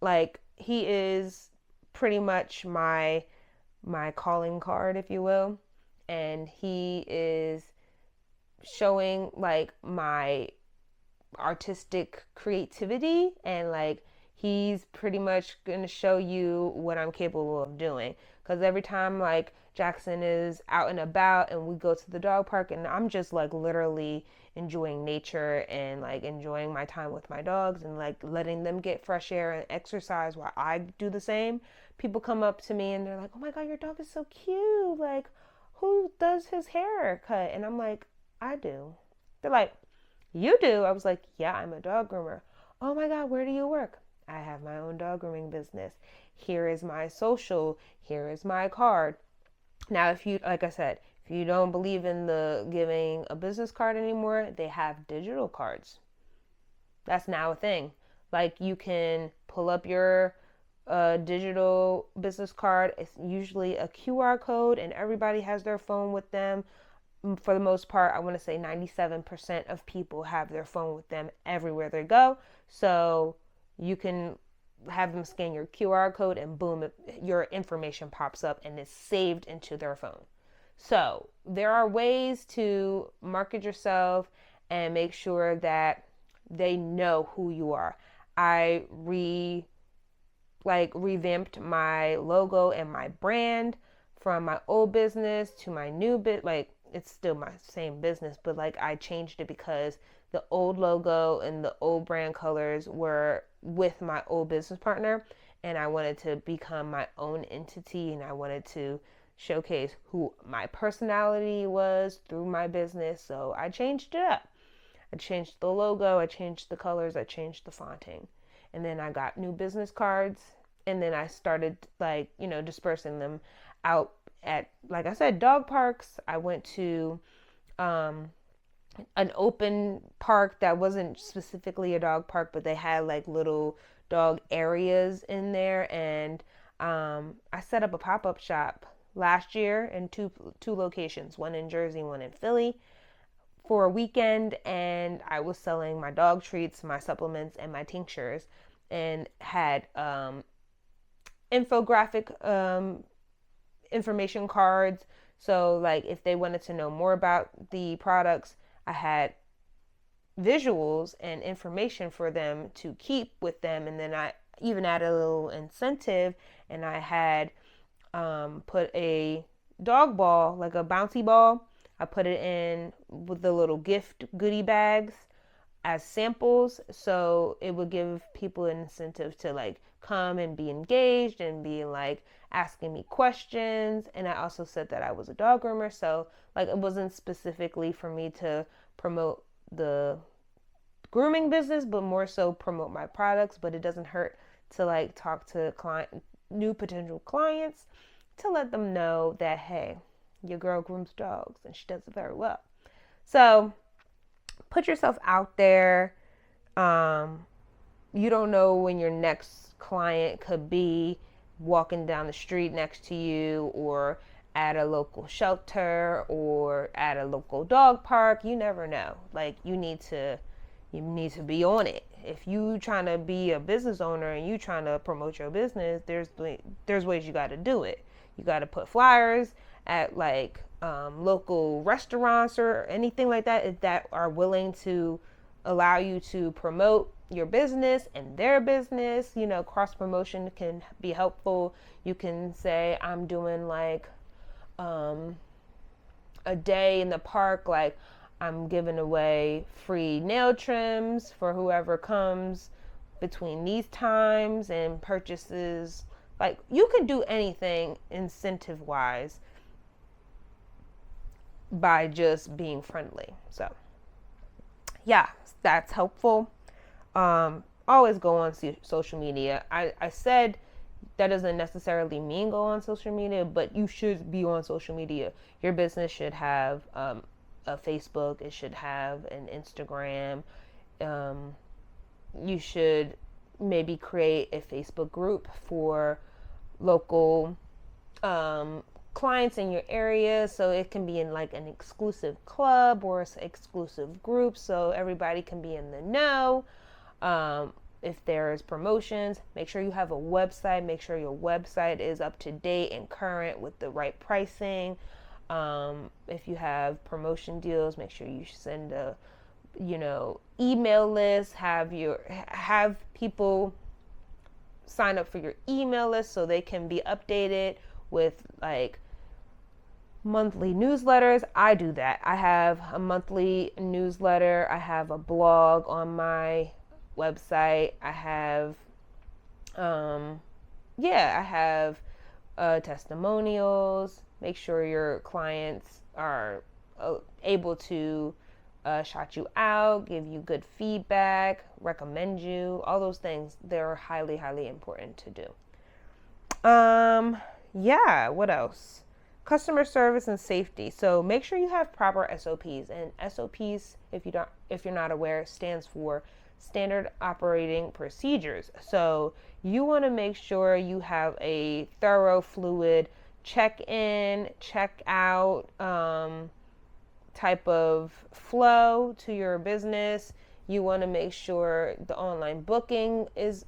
like, he is pretty much my calling card, if you will, and he is showing like my artistic creativity, and like, he's pretty much going to show you what I'm capable of doing, because every time like Jackson is out and about and we go to the dog park and I'm just like literally enjoying nature and like enjoying my time with my dogs and like letting them get fresh air and exercise while I do the same, people come up to me and they're like, "Oh my god, your dog is so cute, like, who does his haircut?" And I'm like, "I do." They're like, "You do?" I was like, "Yeah, I'm a dog groomer." "Oh my god, where do you work?" "I have my own dog grooming business. Here is my social. Here is my card." Now, if you, like I said, if you don't believe in the giving a business card anymore, they have digital cards. That's now a thing. Like, you can pull up your digital business card. It's usually a QR code, and everybody has their phone with them. For the most part, I want to say 97% of people have their phone with them everywhere they go. So you can have them scan your QR code, and boom, your information pops up and it's saved into their phone. So there are ways to market yourself and make sure that they know who you are. I revamped my logo and my brand from my old business to my new bit. Like, it's still my same business, but like, I changed it because the old logo and the old brand colors were with my old business partner, and I wanted to become my own entity, and I wanted to showcase who my personality was through my business. So I changed it up. I changed the logo, I changed the colors, I changed the fonting. And then I got new business cards, and then I started like, dispersing them out at, like I said, dog parks. I went to an open park that wasn't specifically a dog park, but they had like little dog areas in there, and I set up a pop-up shop last year in two locations, one in Jersey, one in Philly, for a weekend, and I was selling my dog treats, my supplements, and my tinctures, and had infographic information cards. So like, if they wanted to know more about the products, I had visuals and information for them to keep with them, and then I even added a little incentive, and I had put a dog ball, like a bouncy ball. I put it in with the little gift goodie bags as samples, so it would give people an incentive to like come and be engaged and be like asking me questions. And I also said that I was a dog groomer, so like, it wasn't specifically for me to promote the grooming business, but more so promote my products. But it doesn't hurt to like talk to new potential clients, to let them know that, hey, your girl grooms dogs and she does it very well. So put yourself out there. You don't know when your next client could be walking down the street next to you, or at a local shelter, or at a local dog park. You never know. Like, you need to be on it. If you trying to be a business owner and you trying to promote your business, there's ways you got to do it. You got to put flyers at like local restaurants or anything like that are willing to allow you to promote your business and their business. Cross promotion can be helpful. You can say, I'm doing like a day in the park, like, I'm giving away free nail trims for whoever comes between these times and purchases. Like, you can do anything incentive wise by just being friendly. So yeah, that's helpful. Always go on social media. I said that doesn't necessarily mean go on social media, but you should be on social media. Your business should have a Facebook, it should have an Instagram. You should maybe create a Facebook group for local clients in your area, so it can be in like an exclusive club or exclusive group, so everybody can be in the know. If there's promotions, make sure you have a website. Make sure your website is up to date and current with the right pricing. If you have promotion deals, make sure you send a email list. Have people sign up for your email list so they can be updated with like monthly newsletters. I do that. I have a monthly newsletter. I have a blog on my website. I have testimonials. Make sure your clients are able to shout you out, give you good feedback, recommend you. All those things, they're highly, highly important to do. What else? Customer service and safety. So make sure you have proper SOPs. And SOPs, if you're not aware, stands for standard operating procedures. So you want to make sure you have a thorough, fluid check-in, check-out type of flow to your business. You want to make sure the online booking is,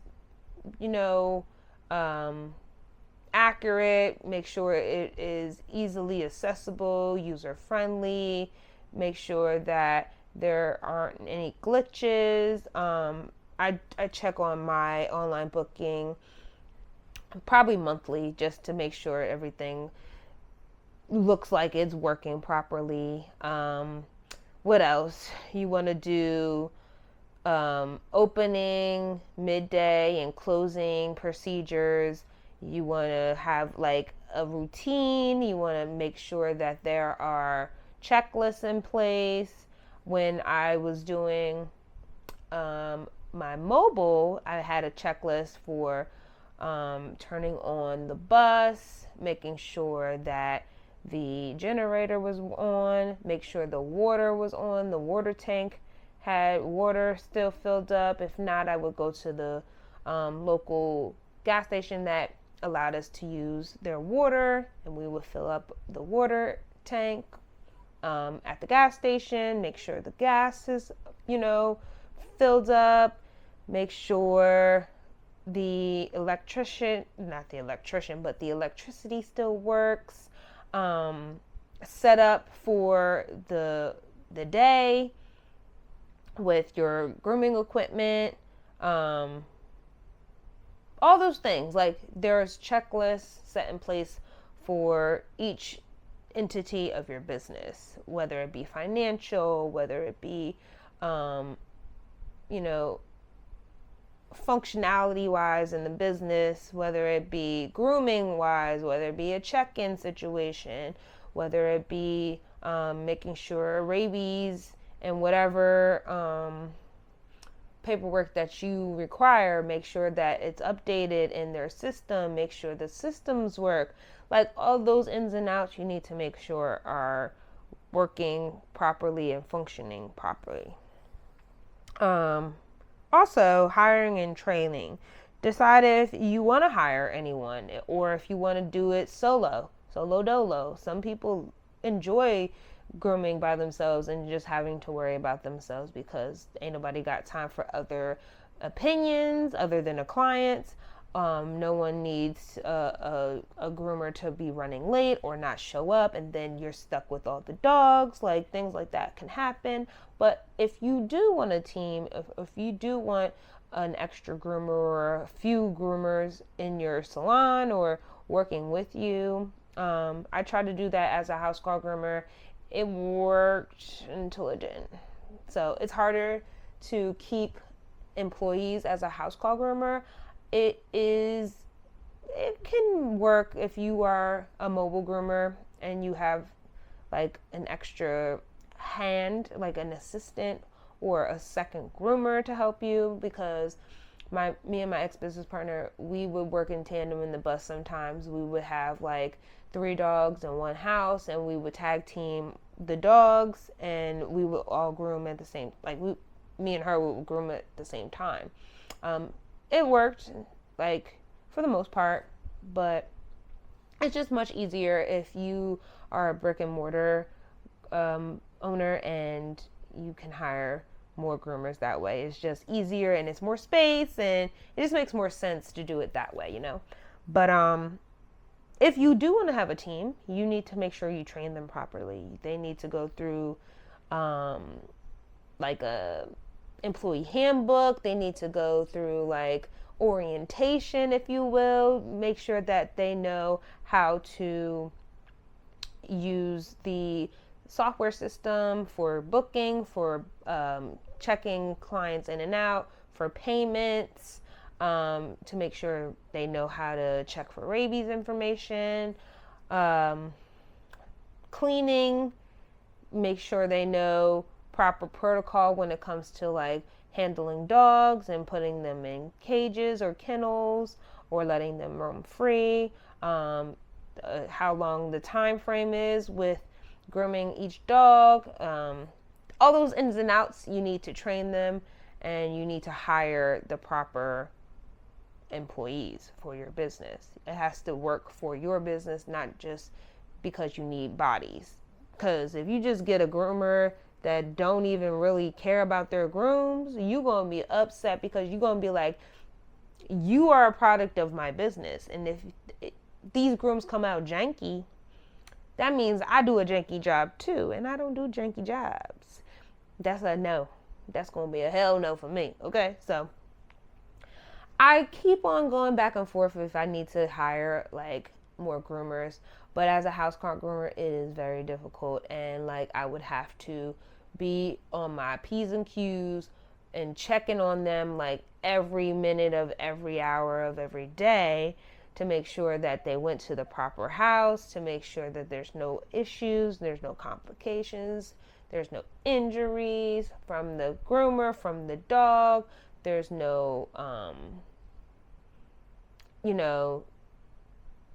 accurate. Make sure it is easily accessible, user-friendly. Make sure that there aren't any glitches. I check on my online booking probably monthly just to make sure everything looks like it's working properly. What else? You want to do opening, midday, and closing procedures. You want to have like a routine. You want to make sure that there are checklists in place. When I was doing my mobile, I had a checklist for turning on the bus, making sure that the generator was on, make sure the water was on, the water tank had water still filled up. If not, I would go to the local gas station that allowed us to use their water, and we would fill up the water tank at the gas station, make sure the gas is, filled up, make sure the electricity still works, set up for the day with your grooming equipment, all those things. Like, there's checklists set in place for each entity of your business, whether it be financial, whether it be functionality wise in the business, whether it be grooming wise, whether it be a check-in situation, whether it be making sure rabies and whatever paperwork that you require, make sure that it's updated in their system, make sure the systems work. Like, all those ins and outs you need to make sure are working properly and functioning properly. Also, hiring and training. Decide if you want to hire anyone or if you want to do it solo dolo. Some people enjoy grooming by themselves and just having to worry about themselves because ain't nobody got time for other opinions other than a client's. No one needs a groomer to be running late or not show up, and then you're stuck with all the dogs. Like, things like that can happen. But if you do want a team, if you do want an extra groomer or a few groomers in your salon or working with you, I tried to do that as a house call groomer. It worked until it didn't. So it's harder to keep employees as a house call groomer. It can work if you are a mobile groomer and you have like an extra hand, like an assistant or a second groomer to help you, because me and my ex-business partner, we would work in tandem in the bus. Sometimes we would have like 3 dogs in one house, and we would tag team the dogs, and we would all groom at the same, like me and her would groom at the same time. It worked, like, for the most part, but it's just much easier if you are a brick and mortar owner, and you can hire more groomers that way. It's just easier, and it's more space, and it just makes more sense to do it that way, But if you do want to have a team, you need to make sure you train them properly. They need to go through like a employee handbook. They need to go through like orientation, if you will. Make sure that they know how to use the software system for booking, for checking clients in and out, for payments, to make sure they know how to check for rabies information, cleaning, make sure they know proper protocol when it comes to like handling dogs and putting them in cages or kennels or letting them roam free, how long the time frame is with grooming each dog, all those ins and outs. You need to train them, and you need to hire the proper employees for your business. It has to work for your business, not just because you need bodies. Because if you just get a groomer that don't even really care about their grooms, you're going to be upset, because you're going to be like, you are a product of my business. And if these grooms come out janky, that means I do a janky job too. And I don't do janky jobs. That's a no. That's going to be a hell no for me. Okay. So I keep on going back and forth if I need to hire like more groomers. But as a house car groomer, it is very difficult. And like, I would have to be on my P's and Q's and checking on them like every minute of every hour of every day, to make sure that they went to the proper house, to make sure that there's no issues, there's no complications, there's no injuries from the groomer, from the dog, there's no,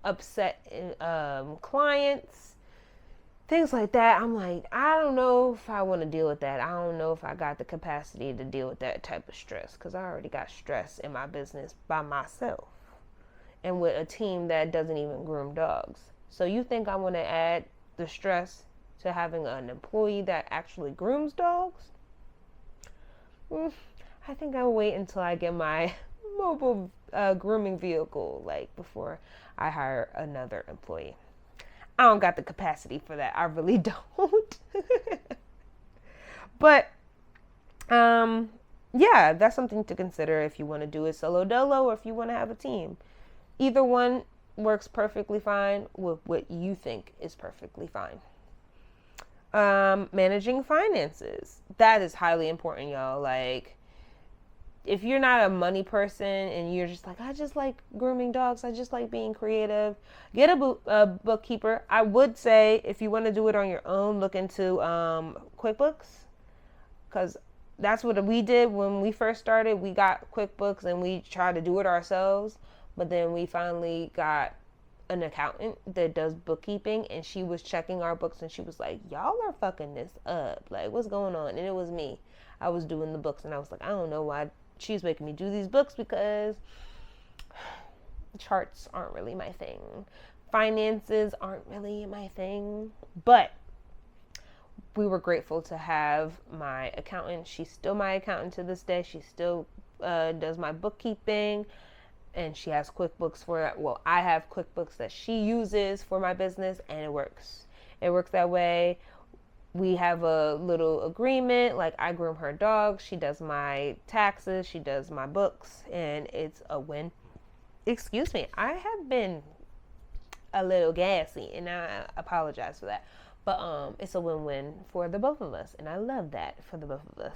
upset clients, things like that. I'm like, I don't know if I want to deal with that. I don't know if I got the capacity to deal with that type of stress, because I already got stress in my business by myself and with a team that doesn't even groom dogs. So you think I want to add the stress to having an employee that actually grooms dogs? I think I'll wait until I get my mobile grooming vehicle, like, before I hire another employee. I don't got the capacity for that. I really don't. But yeah, that's something to consider if you want to do it solo dolo, or if you want to have a team. Either one works perfectly fine with what you think is perfectly fine. Managing finances. That is highly important, y'all. Like, if you're not a money person and you're just like, I just like grooming dogs, I just like being creative, get a bookkeeper. I would say if you want to do it on your own, look into QuickBooks, because that's what we did when we first started. We got QuickBooks and we tried to do it ourselves, but then we finally got an accountant that does bookkeeping, and she was checking our books, and she was like, y'all are fucking this up. Like, what's going on? And it was me. I was doing the books, and I was like, I don't know why she's making me do these books, because charts aren't really my thing. Finances aren't really my thing. But we were grateful to have my accountant. She's still my accountant to this day. She still does my bookkeeping, and she has QuickBooks for it. Well, I have QuickBooks that she uses for my business, and it works. It works that way. We have a little agreement. Like, I groom her dog, she does my taxes, she does my books, and it's a win. Excuse me, I have been a little gassy, and I apologize for that. But it's a win-win for the both of us, and I love that for the both of us,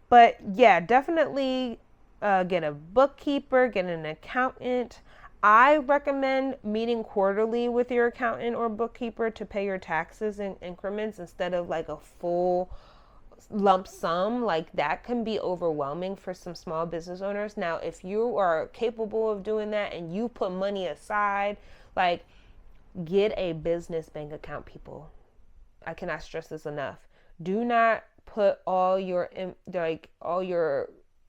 But yeah, definitely get a bookkeeper, get an accountant. I recommend meeting quarterly with your accountant or bookkeeper to pay your taxes in increments, instead of like a full lump sum, like that can be overwhelming for some small business owners. Now, if you are capable of doing that and you put money aside, like get a business bank account, people. I cannot stress this enough. Do not put all your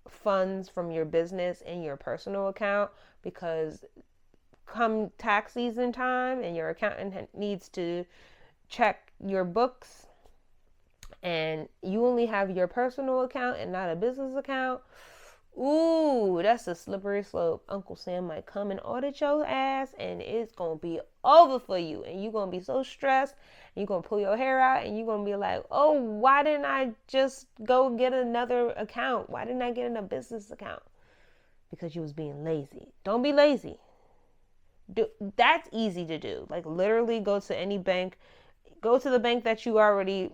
funds from your business in your personal account, because come tax season time and your accountant needs to check your books and you only have your personal account and not a business account, ooh, that's a slippery slope. Uncle Sam might come and audit your ass and it's going to be over for you. And you're going to be so stressed. And you're going to pull your hair out and you're going to be like, oh, why didn't I just go get another account? Why didn't I get in a business account? Because you was being lazy. Don't be lazy. That's easy to do. Like literally go to any bank. Go to the bank that you already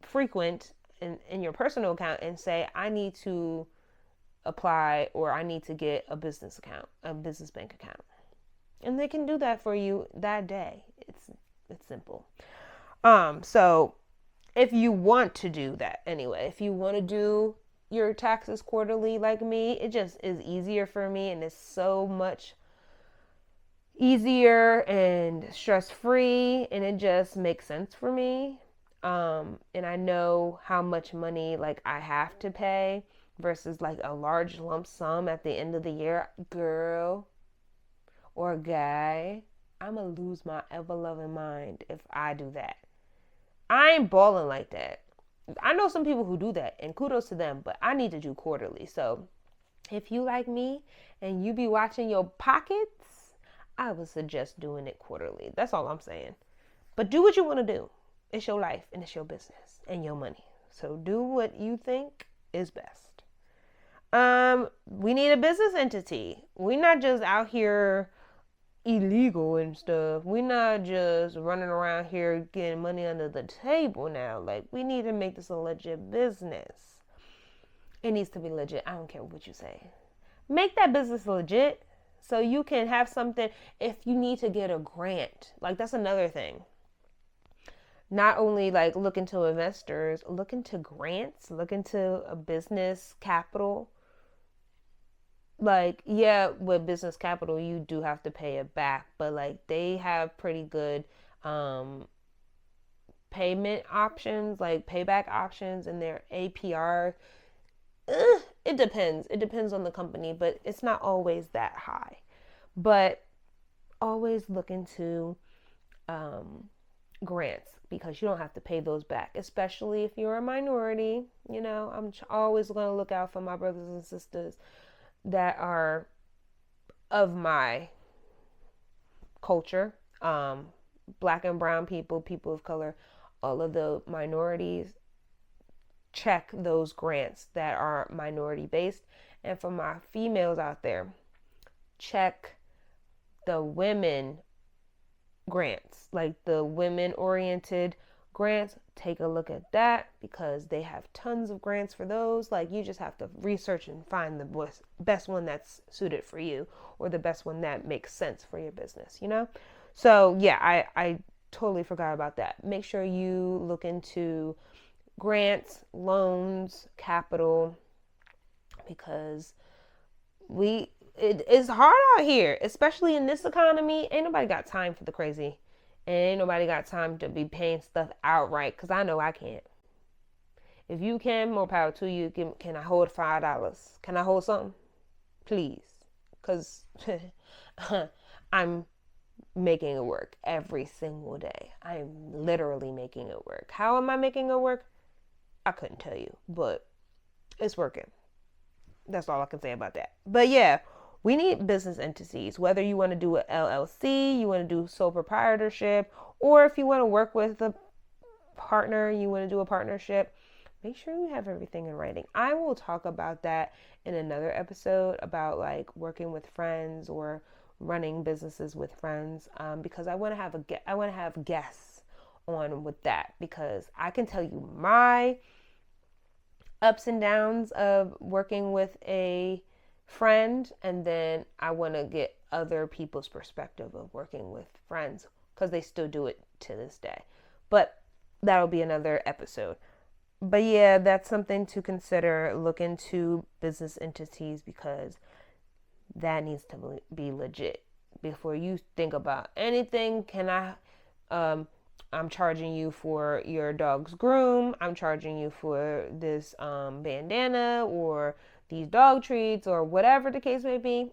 frequent in your personal account and say, I need to apply or I need to get a business account, a business bank account. And they can do that for you that day. It's simple. So if you want to do that anyway, if you want to do your taxes quarterly like me, it just is easier for me and it's so much easier and stress-free and it just makes sense for me. And I know how much money like I have to pay versus like a large lump sum at the end of the year. Girl or guy, I'm gonna lose my ever-loving mind if I do that. I ain't balling like that. I know some people who do that and kudos to them, but I need to do quarterly. So if you like me and you be watching your pockets, I would suggest doing it quarterly. That's all I'm saying. But do what you want to do. It's your life and it's your business and your money. So do what you think is best. We need a business entity. We're not just out here illegal and stuff. We're not just running around here getting money under the table now. Like, we need to make this a legit business. It needs to be legit. I don't care what you say. Make that business legit so you can have something if you need to get a grant. Like, that's another thing. Not only like look into investors, look into grants, look into a business capital. Like, yeah, with business capital, you do have to pay it back, but like they have pretty good payment options, like payback options in their APR. It depends. It depends on the company, but it's not always that high. But always look into grants because you don't have to pay those back, especially if you're a minority. You know, I'm always going to look out for my brothers and sisters that are of my culture, black and brown people, people of color, all of the minorities. Check those grants that are minority based. And for my females out there, check the women grants, like the women oriented grants. Take a look at that because they have tons of grants for those. Like, you just have to research and find the best one that's suited for you or the best one that makes sense for your business, you know? So yeah, I totally forgot about that. Make sure you look into grants, loans, capital, because it is hard out here, especially in this economy. Ain't nobody got time for the crazy. And ain't nobody got time to be paying stuff outright, because I know I can't. If you can, more power to you. Can I hold $5? Can I hold something? Please. Because I'm making it work every single day. I'm literally making it work. How am I making it work? I couldn't tell you, but it's working. That's all I can say about that. But yeah, we need business entities, whether you want to do an LLC, you want to do sole proprietorship, or if you want to work with a partner, you want to do a partnership, make sure you have everything in writing. I will talk about that in another episode about like working with friends or running businesses with friends, because I want to have guests on with that, because I can tell you my ups and downs of working with a friend, and then I want to get other people's perspective of working with friends, because they still do it to this day. But that'll be another episode. But yeah, that's something to consider. Look into business entities because that needs to be legit before you think about anything. Um, I'm charging you for your dog's groom. I'm charging you for this bandana or these dog treats or whatever the case may be.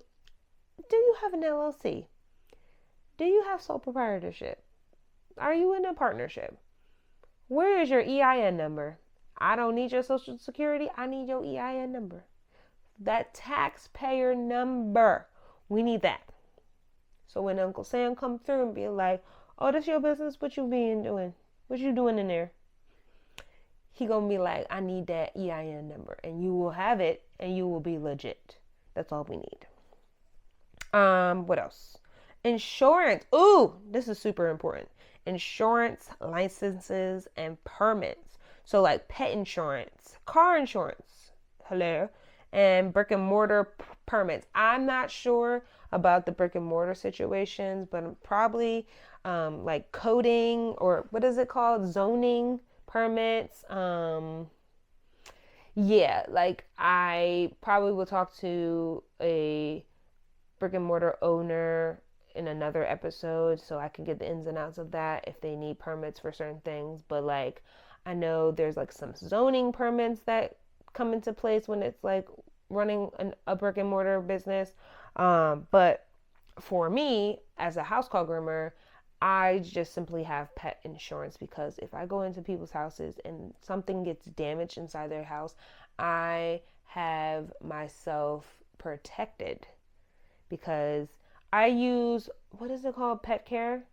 Do you have an LLC? Do you have sole proprietorship? Are you in a partnership? Where is your EIN number? I don't need your social security. I need your EIN number. That taxpayer number. We need that. So when Uncle Sam come through and be like, oh, that's your business? What you been doing? What you doing in there? He gonna be like, I need that EIN number. And you will have it and you will be legit. That's all we need. What else? Insurance. Ooh, this is super important. Insurance, licenses, and permits. So like pet insurance, car insurance, hello, and brick and mortar permits. I'm not sure about the brick and mortar situations, but probably like coding or what is it called? Zoning permits. Yeah, like I probably will talk to a brick and mortar owner in another episode so I can get the ins and outs of that if they need permits for certain things. But like I know there's like some zoning permits that come into place when it's like running a brick and mortar business. But for me as a house call groomer, I just simply have pet insurance because if I go into people's houses and something gets damaged inside their house, I have myself protected because I use, what is it called? Pet care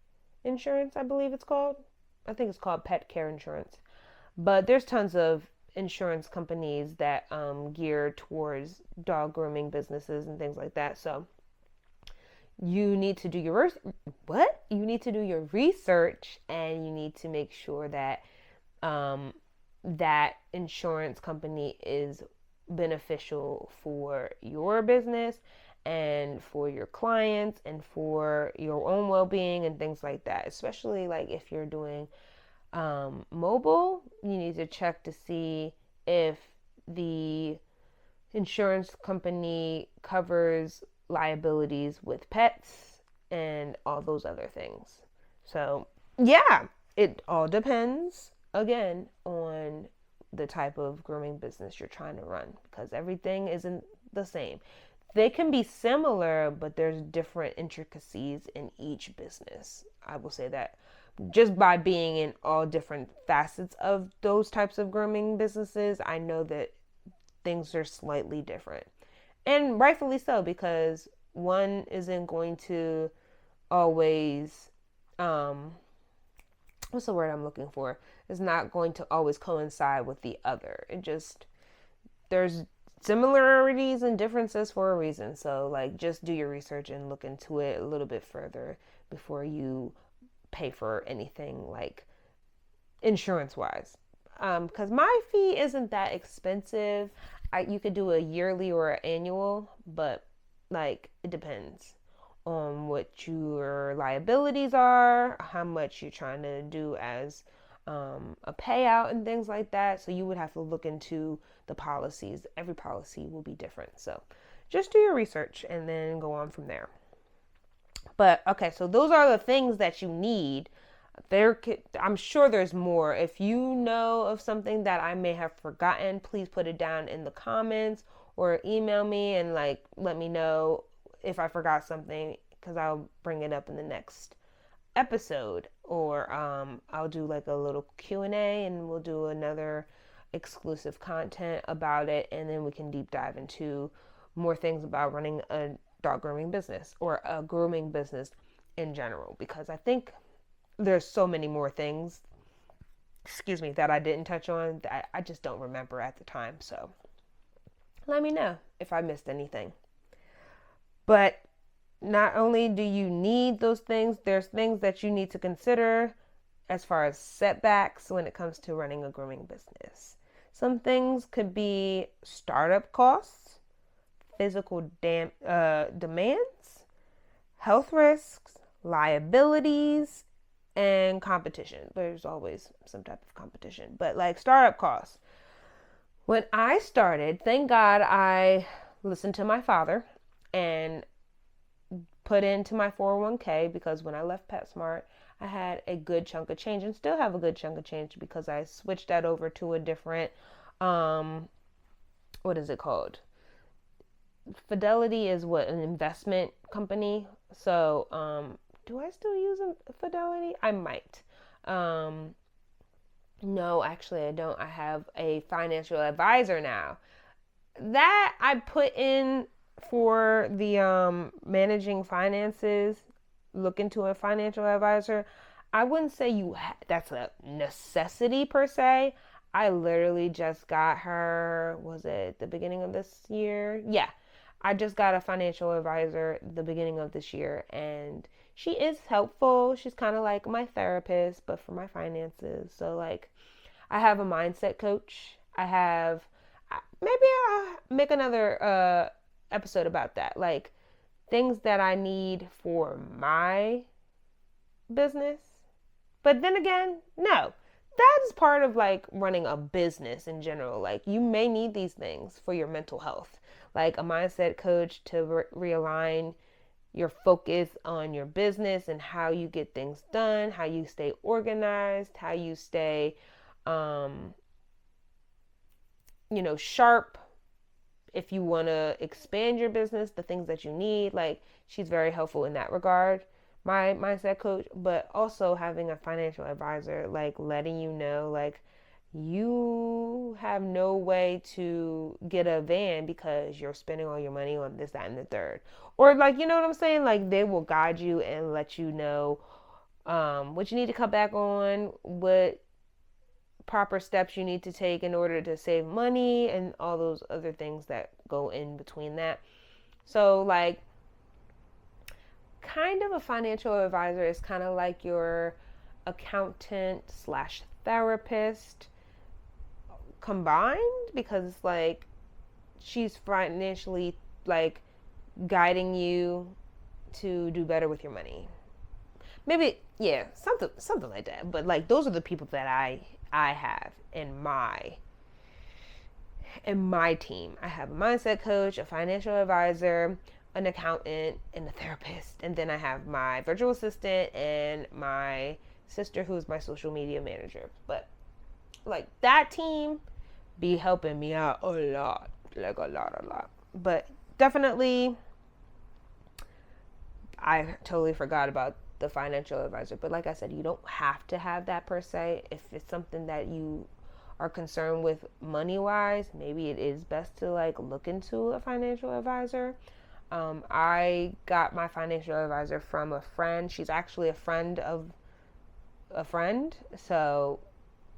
insurance, I believe it's called. I think it's called pet care insurance. But there's tons of insurance companies that gear towards dog grooming businesses and things like that. So you need to do your You need to do your research and you need to make sure that that insurance company is beneficial for your business and for your clients and for your own well-being and things like that. Especially like if you're doing mobile, you need to check to see if the insurance company covers liabilities with pets and all those other things. So yeah, it all depends again on the type of grooming business you're trying to run because everything isn't the same. They can be similar, but there's different intricacies in each business. I will say that just by being in all different facets of those types of grooming businesses, I know that things are slightly different. And rightfully so, because one isn't going to always, what's the word I'm looking for? Is not going to always coincide with the other. It just, there's similarities and differences for a reason. So like just do your research and look into it a little bit further before you pay for anything like insurance wise. Because my fee isn't that expensive. You could do a yearly or an annual, but like it depends on what your liabilities are, how much you're trying to do as a payout and things like that. So you would have to look into the policies. Every policy will be different. So just do your research and then go on from there. But okay, so those are the things that you need. I'm sure there's more. If you know of something that I may have forgotten, please put it down in the comments or email me and like let me know if I forgot something because I'll bring it up in the next episode, or I'll do like a little Q&A and we'll do another exclusive content about it, and then we can deep dive into more things about running a dog grooming business or a grooming business in general, because I think there's so many more things, that I didn't touch on that I just don't remember at the time. So let me know if I missed anything. But not only do you need those things, there's things that you need to consider as far as setbacks when it comes to running a grooming business. Some things could be startup costs, physical demands, health risks, liabilities, and competition. There's always some type of competition, but like startup costs. When I started, thank God I listened to my father and put into my 401k, because when I left PetSmart, I had a good chunk of change and still have a good chunk of change because I switched that over to a different, um, what is it called? Fidelity is what, an investment company. So, do I still use a Fidelity? I might. Um, no, actually, I don't. I have a financial advisor now that I put in for the managing finances. Look into a financial advisor. I wouldn't say that's a necessity per se. I literally just got her, was it the beginning of this year? Yeah. I just got a financial advisor the beginning of this year, and she is helpful. She's kind of like my therapist, but for my finances. So like I have a mindset coach. I have, maybe I'll make another episode about that. Like things that I need for my business. But then again, no. That is part of like running a business in general. Like you may need these things for your mental health, like a mindset coach to realign your focus on your business and how you get things done, how you stay organized, how you stay, um, sharp. If you want to expand your business, the things that you need, like she's very helpful in that regard, my mindset coach. But also having a financial advisor, like letting you know, like you have no way to get a van because you're spending all your money on this, that, and the third. Or like, you know what I'm saying? Like they will guide you and let you know what you need to cut back on, what proper steps you need to take in order to save money, and all those other things that go in between that. So like kind of a financial advisor is kind of like your accountant slash therapist combined, because it's like she's financially like guiding you to do better with your money. Maybe, yeah, something like that. But like those are the people that I have in my team. I have a mindset coach, a financial advisor, an accountant, and a therapist. And then I have my virtual assistant and my sister, who's my social media manager. But like that team be helping me out a lot. Like a lot. But definitely I totally forgot about the financial advisor. But like I said, you don't have to have that per se. If it's something that you are concerned with money wise, maybe it is best to like look into a financial advisor. I got my financial advisor from a friend. She's actually a friend of a friend. So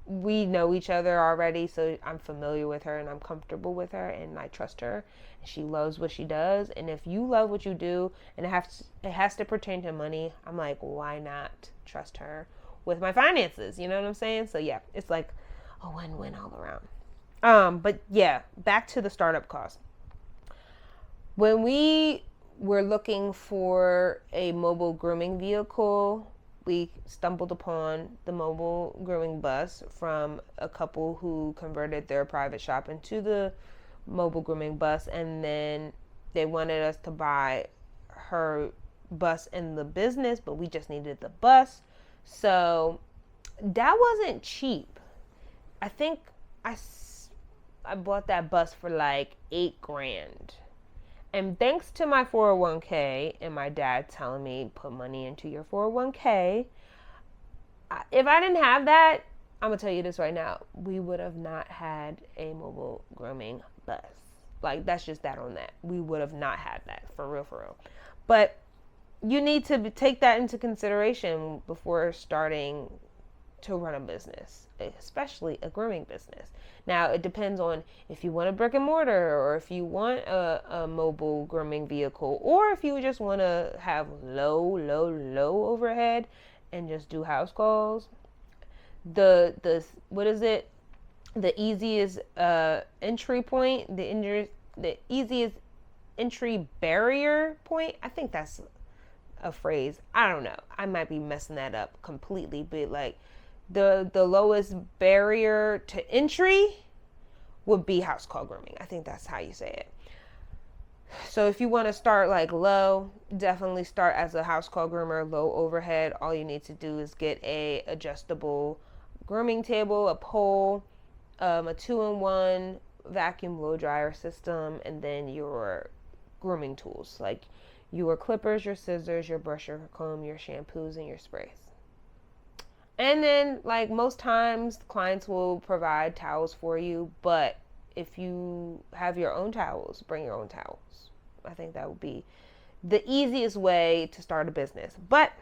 we know each other already. So I'm familiar with her and I'm comfortable with her and I trust her. She loves what she does. And if you love what you do and it has to pertain to money, I'm like, why not trust her with my finances? You know what I'm saying? So yeah, it's like a win-win all around. But yeah, back to the startup cost. When we were looking for a mobile grooming vehicle, we stumbled upon the mobile grooming bus from a couple who converted their private shop into the mobile grooming bus, and then they wanted us to buy her bus in the business, but we just needed the bus. So that wasn't cheap. I think I bought that bus for like $8,000. And thanks to my 401k and my dad telling me put money into your 401k, if I didn't have that, I'm going to tell you this right now, we would have not had a mobile grooming bus. Like that's just that on that. We would have not had that, for real. But you need to take that into consideration before starting to run a business, especially a grooming business. Now, it depends on if you want a brick and mortar or if you want a mobile grooming vehicle, or if you just want to have low overhead and just do house calls. The what is it? The easiest entry point, the easiest entry barrier point. I think that's a phrase. I don't know. I might be messing that up completely, but like the lowest barrier to entry would be house call grooming. I think that's how you say it. So if you want to start like low, definitely start as a house call groomer, low overhead. All you need to do is get a adjustable grooming table, a pole, a 2-in-1 vacuum blow dryer system, and then your grooming tools like your clippers, your scissors, your brush, your comb, your shampoos, and your sprays. And then, like most times, clients will provide towels for you, but if you have your own towels, bring your own towels. I think that would be the easiest way to start a business. But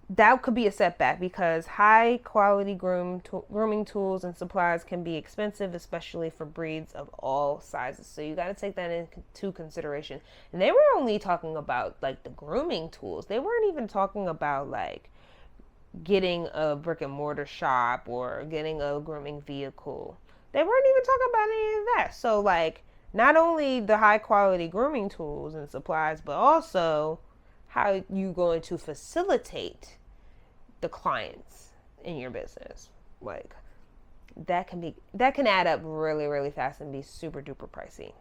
that could be a setback because high quality grooming tools and supplies can be expensive, especially for breeds of all sizes. So you got to take that into consideration. And they were only talking about like the grooming tools. They weren't even talking about like getting a brick and mortar shop or getting a grooming vehicle. They weren't even talking about any of that. So like not only the high quality grooming tools and supplies, but also how you going to facilitate the clients in your business. Like that can add up really, really fast and be super duper pricey.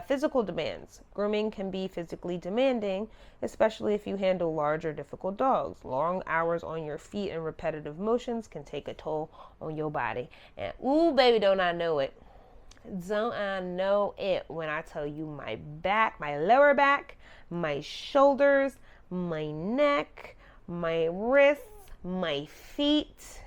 Physical demands. Grooming can be physically demanding, especially if you handle large or difficult dogs. Long hours on your feet and repetitive motions can take a toll on your body. And ooh, baby, don't I know it. Don't I know it when I tell you my back, my lower back, my shoulders, my neck, my wrists, my feet.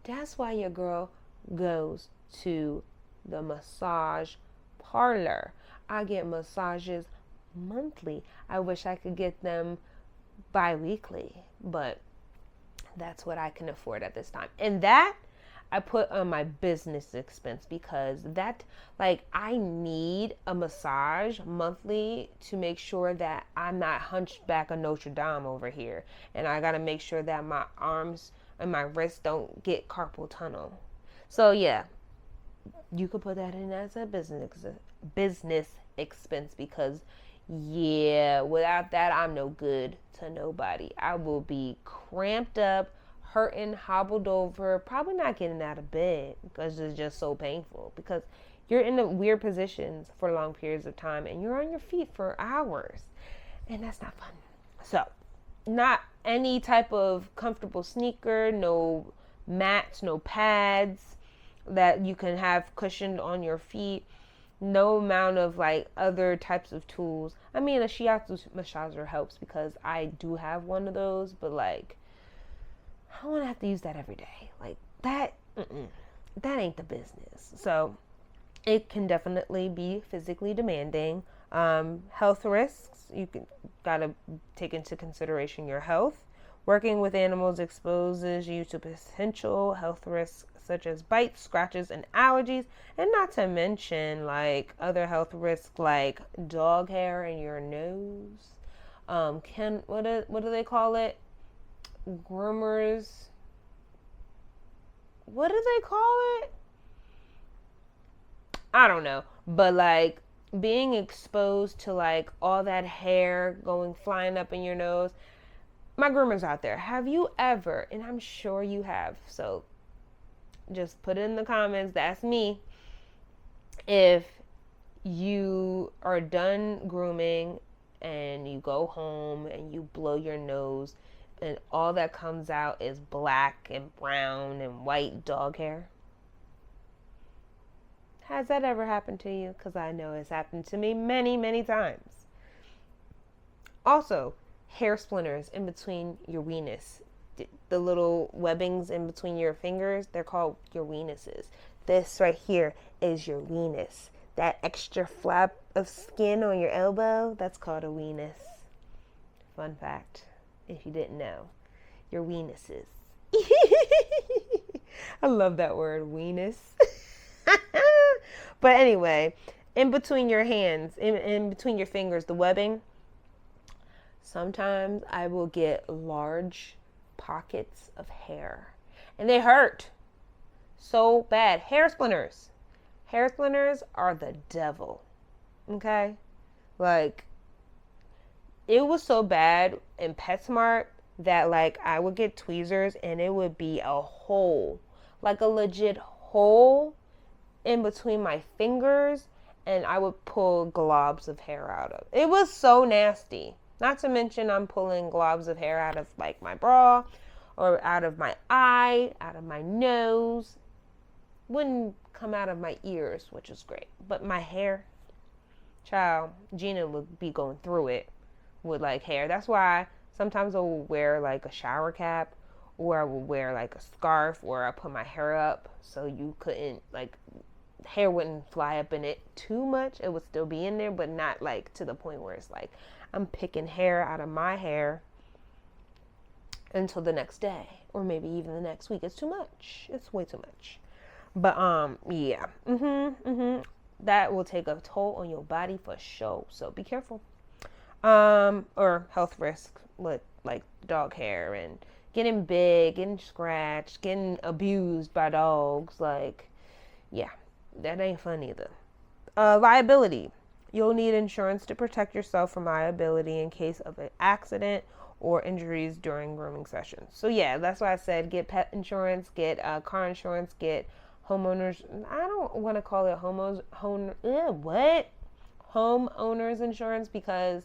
That's why your girl goes to the massage parlor. I get massages monthly. I wish I could get them bi-weekly, but that's what I can afford at this time. And that I put on my business expense because that, like, I need a massage monthly to make sure that I'm not hunchback of Notre Dame over here. And I got to make sure that my arms and my wrists don't get carpal tunnel. So yeah, you could put that in as a business expense because yeah, without that, I'm no good to nobody. I will be cramped up, hurting, hobbled over, probably not getting out of bed because it's just so painful because you're in the weird positions for long periods of time and you're on your feet for hours and that's not fun. So not any type of comfortable sneaker, no mats, no pads that you can have cushioned on your feet, no amount of like other types of tools. I mean, a shiatsu massager helps because I do have one of those, but like I don't want to have to use that every day. Like that ain't the business. So it can definitely be physically demanding. Health risks, gotta take into consideration your health. Working with animals exposes you to potential health risks such as bites, scratches, and allergies, and not to mention like other health risks like dog hair in your nose. What do they call it? Groomers. What do they call it? I don't know, but like being exposed to like all that hair going flying up in your nose. My groomers out there, have you ever, and I'm sure you have, so just put it in the comments, that's me. If you are done grooming and you go home and you blow your nose and all that comes out is black and brown and white dog hair. Has that ever happened to you? Because I know it's happened to me many, many times. Also, hair splinters in between your weenus. The little webbings in between your fingers, they're called your weenuses. This right here is your weenus. That extra flap of skin on your elbow, that's called a weenus. Fun fact, if you didn't know. Your weenuses. I love that word, weenus. But anyway, in between your hands, in between your fingers, the webbing, sometimes I will get large pockets of hair. And they hurt so bad. Hair splinters. Hair splinters are the devil. Okay? Like, it was so bad in PetSmart that like I would get tweezers and it would be a hole. Like a legit hole in between my fingers, and I would pull globs of hair out of it. It was so nasty. Not to mention I'm pulling globs of hair out of like my bra or out of my eye, out of my nose. Wouldn't come out of my ears, which is great. But my hair, child, Gina would be going through it with like hair. That's why sometimes I will wear like a shower cap, or I will wear like a scarf, or I put my hair up so you couldn't like hair wouldn't fly up in it too much. It would still be in there, but not like to the point where it's like I'm picking hair out of my hair until the next day, or maybe even the next week. It's too much. It's way too much. But yeah. That will take a toll on your body for sure. So be careful. Or health risks with like dog hair and getting big, getting scratched, getting abused by dogs. Like, yeah, that ain't fun either. Liability. You'll need insurance to protect yourself from liability in case of an accident or injuries during grooming sessions. So yeah, that's why I said get pet insurance, get car insurance, get homeowners. I don't want to call it homeowners insurance, because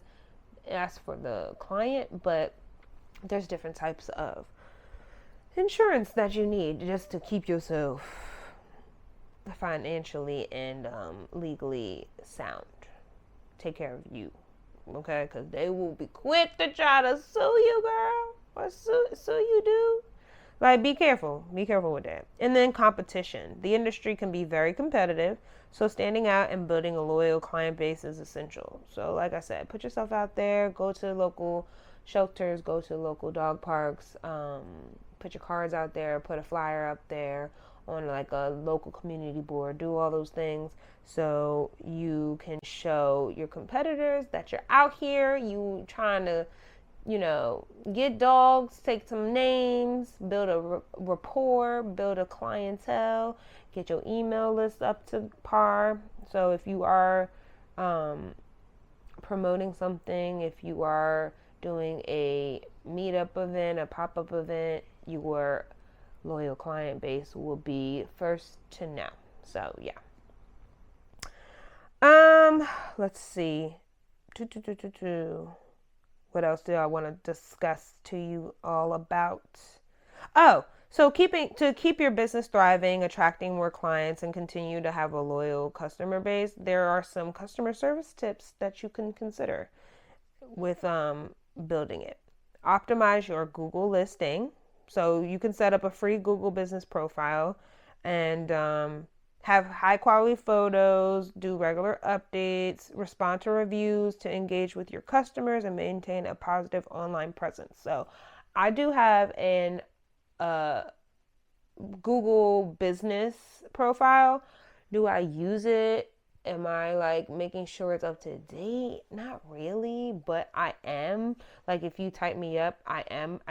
that's for the client, but there's different types of insurance that you need just to keep yourself financially and legally sound. Take care of you, okay? Because they will be quick to try to sue you, girl, or sue you, dude. Like, be careful with that. And then competition. The industry can be very competitive, so standing out and building a loyal client base is essential. So like I said, put yourself out there, go to local shelters, go to local dog parks, put your cards out there, put a flyer up there on like a local community board, do all those things so you can show your competitors that you're out here, you trying to, get dogs, take some names, build a rapport, build a clientele, get your email list up to par. So if you are promoting something, if you are doing a meetup event, a pop-up event, your loyal client base will be first to know. So yeah. Let's see. What else do I want to discuss to you all about? Oh, so to keep your business thriving, attracting more clients, and continue to have a loyal customer base, there are some customer service tips that you can consider with building it. Optimize your Google listing. So you can set up a free Google business profile and have high quality photos, do regular updates, respond to reviews to engage with your customers, and maintain a positive online presence. So I do have an Google business profile. Do I use it? Am I like making sure it's up to date? Not really, but I am. Like if you type me up, I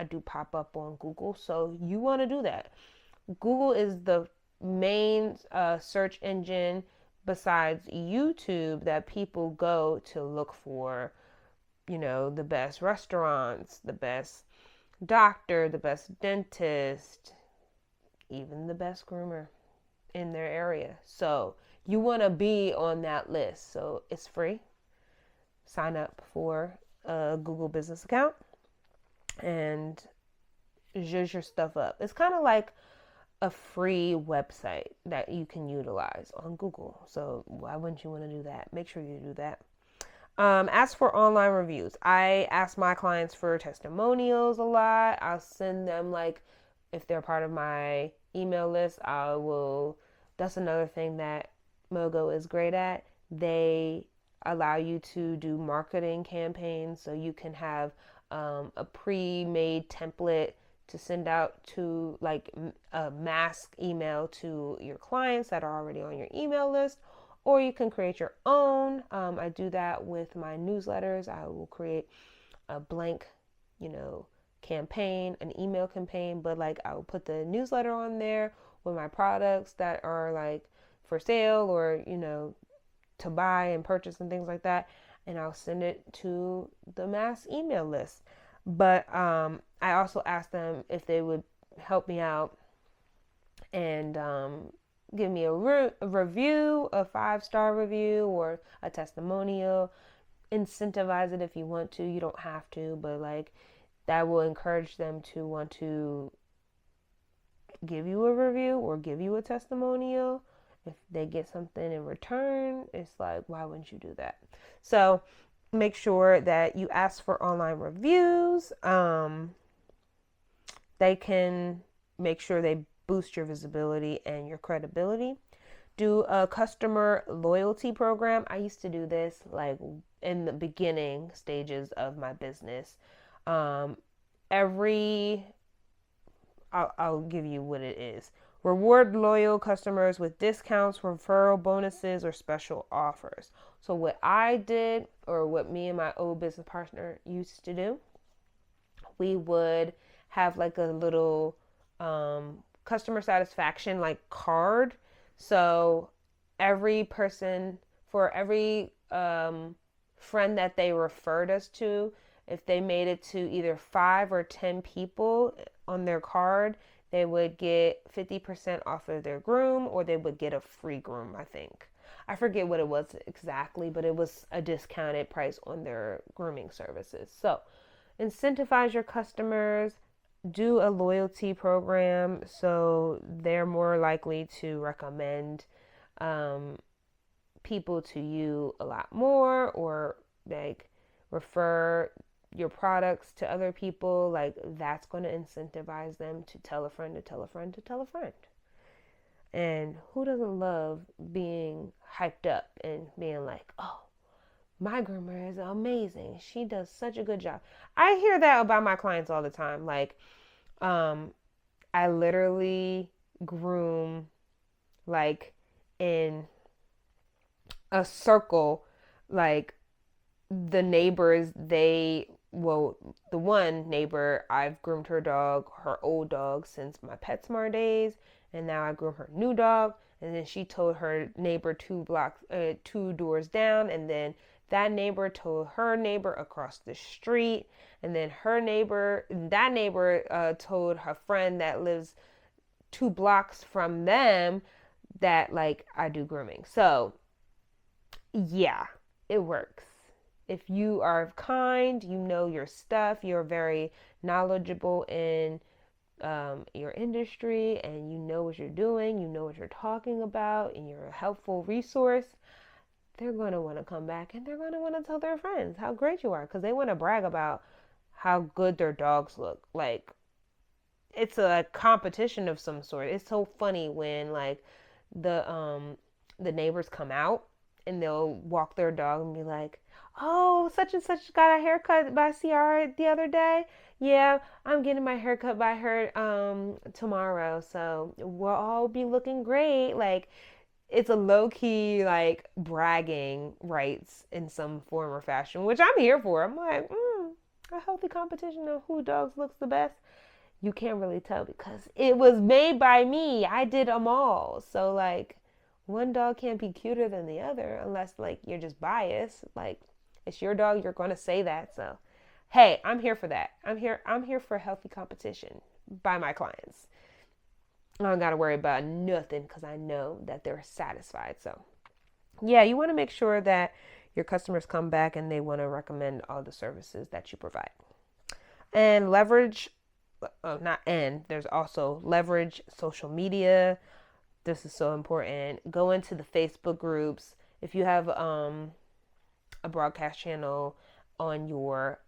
do pop up on Google. So you want to do that. Google is the main search engine besides YouTube that people go to look for, the best restaurants, the best doctor, the best dentist, even the best groomer in their area. So you want to be on that list. So it's free. Sign up for a Google business account and zhuzh your stuff up. It's kind of like a free website that you can utilize on Google. So why wouldn't you want to do that? Make sure you do that. As for online reviews, I ask my clients for testimonials a lot. I'll send them like, if they're part of my email list, that's another thing that Mogo is great at. They allow you to do marketing campaigns, so you can have a pre-made template to send out to like a mass email to your clients that are already on your email list, or you can create your own. I do that with my newsletters. I will create a blank, campaign, an email campaign, but like I will put the newsletter on there with my products that are like for sale or, to buy and purchase and things like that. And I'll send it to the mass email list. But I also asked them if they would help me out and give me a review, a 5-star review, or a testimonial. Incentivize it if you want to. You don't have to, but like that will encourage them to want to give you a review or give you a testimonial. If they get something in return, it's like, why wouldn't you do that? So make sure that you ask for online reviews. They can make sure they boost your visibility and your credibility. Do a customer loyalty program. I used to do this like in the beginning stages of my business. Um, every I'll give you what it is. Reward loyal customers with discounts, referral bonuses, or special offers. So what I did, or what me and my old business partner used to do, we would have like a little customer satisfaction like card. So every person, for every friend that they referred us to, if they made it to either 5 or 10 people on their card, they would get 50% off of their groom, or they would get a free groom, I think. I forget what it was exactly, but it was a discounted price on their grooming services. So incentivize your customers, do a loyalty program so they're more likely to recommend people to you a lot more, or like refer your products to other people. Like that's going to incentivize them to tell a friend to tell a friend to tell a friend. And who doesn't love being hyped up and being like, oh, my groomer is amazing, she does such a good job. I hear that about my clients all the time. Like I literally groom like in a circle. Like the neighbors, the one neighbor, I've groomed her dog, her old dog, since my PetSmart days, and now I groom her new dog. And then she told her neighbor 2 doors down, and then that neighbor told her neighbor across the street, and then that neighbor told her friend that lives 2 blocks from them that like I do grooming. So yeah, it works. If you are kind, you know your stuff, you're very knowledgeable in your industry, and you know what you're doing, you know what you're talking about, and you're a helpful resource, they're going to want to come back and they're going to want to tell their friends how great you are, because they want to brag about how good their dogs look. Like it's a competition of some sort. It's so funny when like the neighbors come out and they'll walk their dog and be like, oh, such and such got a haircut by CR the other day. Yeah, I'm getting my haircut by her tomorrow, so we'll all be looking great. Like it's a low key like bragging rights in some form or fashion, which I'm here for. I'm like, a healthy competition of who dogs looks the best. You can't really tell because it was made by me. I did them all. So like one dog can't be cuter than the other unless like you're just biased. Like it's your dog, you're going to say that. So hey, I'm here for that. I'm here for healthy competition by my clients. I don't got to worry about nothing because I know that they're satisfied. So yeah, you want to make sure that your customers come back and they want to recommend all the services that you provide. And leverage, there's also leverage social media. This is so important. Go into the Facebook groups. If you have a broadcast channel on your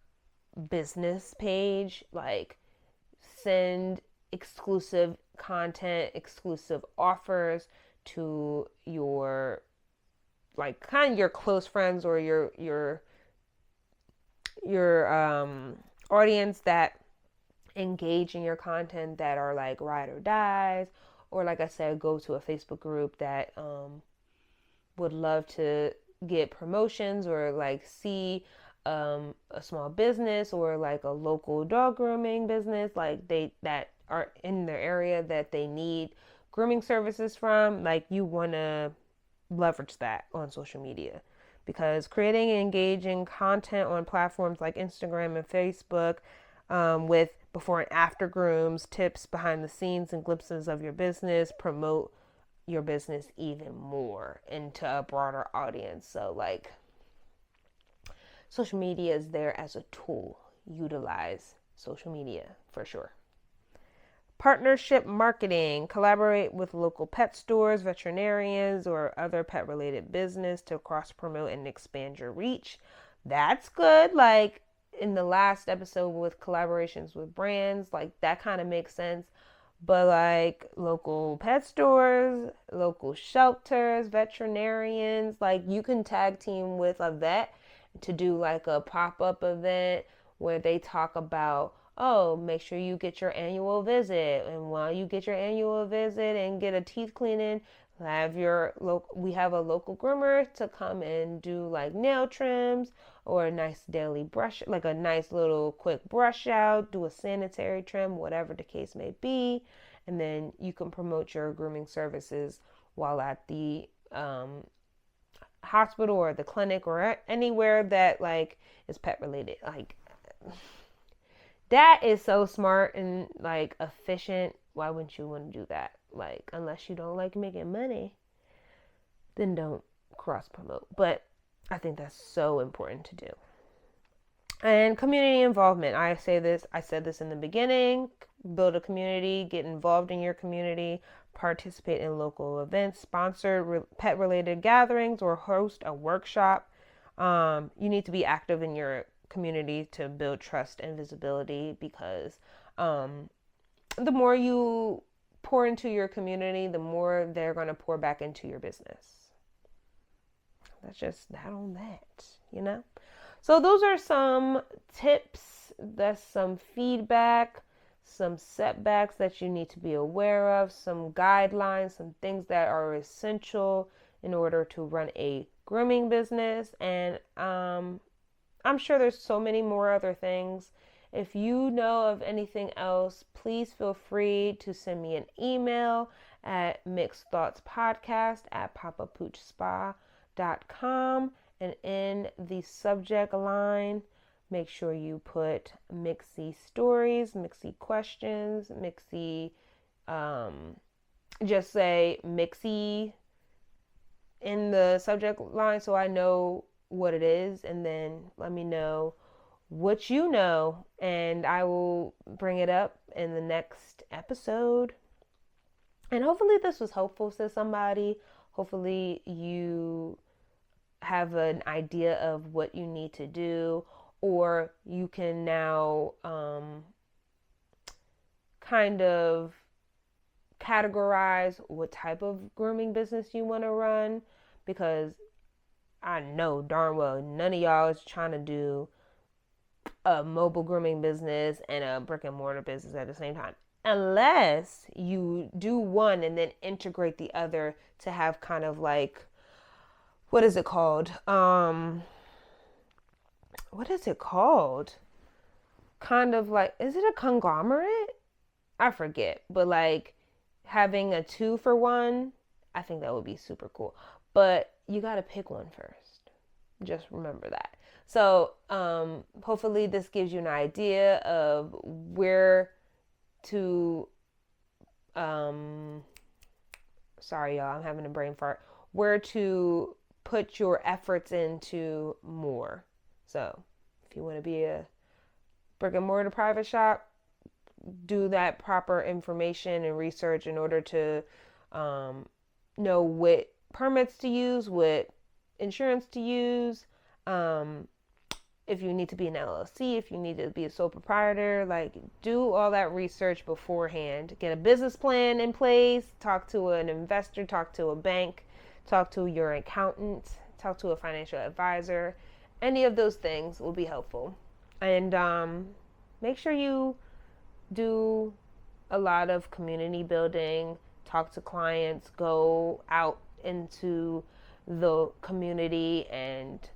business page, like send exclusive content, exclusive offers to your like kind of your close friends or your audience that engage in your content, that are like ride or dies, or like I said, go to a Facebook group that would love to get promotions or like see a small business or like a local dog grooming business like that are in their area that they need grooming services from. Like you want to leverage that on social media, because creating and engaging content on platforms like Instagram and Facebook with before and after grooms, tips, behind the scenes, and glimpses of your business promote your business even more into a broader audience. So like social media is there as a tool. Utilize social media for sure. Partnership marketing. Collaborate with local pet stores, veterinarians, or other pet related business to cross promote and expand your reach. That's good. Like in the last episode with collaborations with brands, like that kind of makes sense. But like local pet stores, local shelters, veterinarians, like you can tag team with a vet to do like a pop-up event where they talk about, oh, make sure you get your annual visit, and while you get your annual visit and get a teeth cleaning, we have a local groomer to come and do like nail trims or a nice daily brush, like a nice little quick brush out, do a sanitary trim, whatever the case may be. And then you can promote your grooming services while at the hospital or the clinic or anywhere that like is pet related. Like that is so smart and like efficient. Why wouldn't you want to do that? Like unless you don't like making money, then don't cross promote. But I think that's so important to do. And community involvement. I said this in the beginning. Build a community, get involved in your community, participate in local events, sponsor pet related gatherings, or host a workshop. You need to be active in your community to build trust and visibility, because the more you pour into your community, the more they're going to pour back into your business. That's just that on that, you know? So those are some tips. That's some feedback, some setbacks that you need to be aware of, some guidelines, some things that are essential in order to run a grooming business. And I'm sure there's so many more other things. If you know of anything else, please feel free to send me an email at mixedthoughtspodcast@papapoochspa.com. And in the subject line, make sure you put Mixie stories, Mixie questions, Mixie, just say Mixie in the subject line so I know what it is, and then let me know what you know, and I will bring it up in the next episode. And hopefully this was helpful to somebody. Hopefully you have an idea of what you need to do, or you can now kind of categorize what type of grooming business you want to run, because I know darn well none of y'all is trying to do a mobile grooming business and a brick and mortar business at the same time, unless you do one and then integrate the other to have kind of like, what is it called? What is it called? Kind of like, is it a conglomerate? I forget, but like having a 2-for-1, I think that would be super cool. But you got to pick one first. Just remember that. So hopefully this gives you an idea of where to, sorry y'all, I'm having a brain fart, where to put your efforts into more. So if you want to be a brick and mortar private shop, do that proper information and research in order to know what permits to use, what insurance to use, if you need to be an LLC, if you need to be a sole proprietor, like do all that research beforehand. Get a business plan in place, talk to an investor, talk to a bank, talk to your accountant, talk to a financial advisor. Any of those things will be helpful. And make sure you do a lot of community building, talk to clients, go out into the community and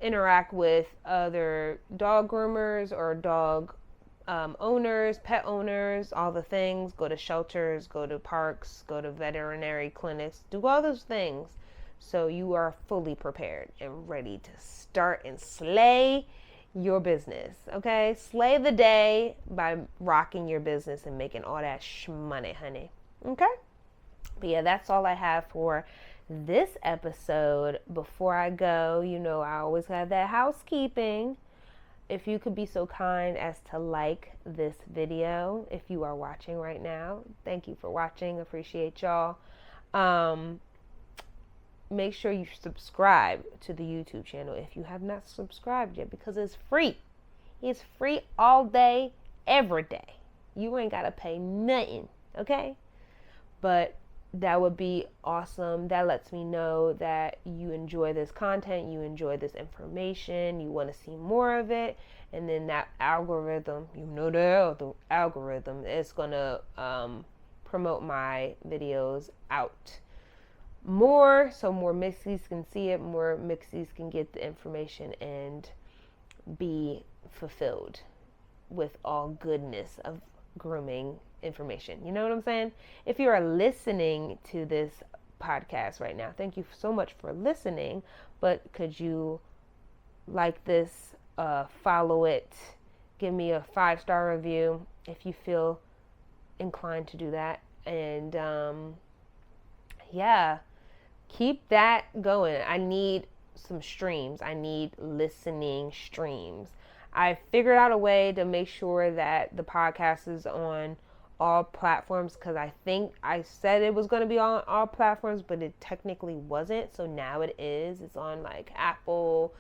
interact with other dog groomers or dog owners, pet owners, all the things. Go to shelters, go to parks, go to veterinary clinics, do all those things so you are fully prepared and ready to start and slay your business. Okay, slay the day by rocking your business and making all that money, honey. Okay. But yeah, that's all I have for this episode. Before I go, I always have that housekeeping. If you could be so kind as to like this video, if you are watching right now, thank you for watching. Appreciate y'all. Make sure you subscribe to the YouTube channel if you have not subscribed yet, because it's free. It's free all day, every day. You ain't got to pay nothing, okay? But that would be awesome. That lets me know that you enjoy this content, you enjoy this information, you want to see more of it. And then that algorithm, the algorithm is going to promote my videos out more, so more mixies can see it, more mixies can get the information and be fulfilled with all goodness of grooming information. You know what I'm saying? If you are listening to this podcast right now, thank you so much for listening. But could you like this, follow it, give me a 5-star review if you feel inclined to do that. And yeah, keep that going. I need some streams. I need listening streams. I figured out a way to make sure that the podcast is on all platforms, because I think I said it was going to be on all platforms, but it technically wasn't. So now it is. It's on like Apple,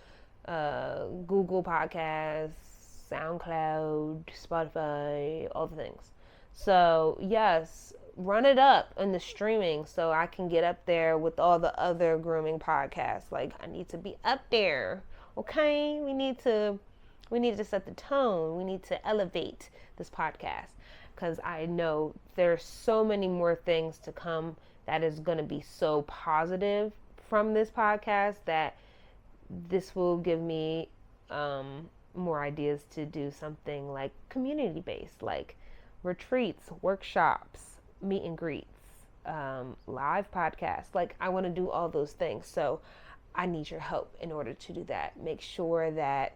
Google Podcasts, SoundCloud, Spotify, all the things. So yes, run it up in the streaming so I can get up there with all the other grooming podcasts. Like, I need to be up there. Okay? We need to set the tone. We need to elevate this podcast, because I know there's so many more things to come that is going to be so positive from this podcast, that this will give me more ideas to do something like community based, like retreats, workshops, meet and greets, live podcasts. Like, I want to do all those things. So I need your help in order to do that. Make sure that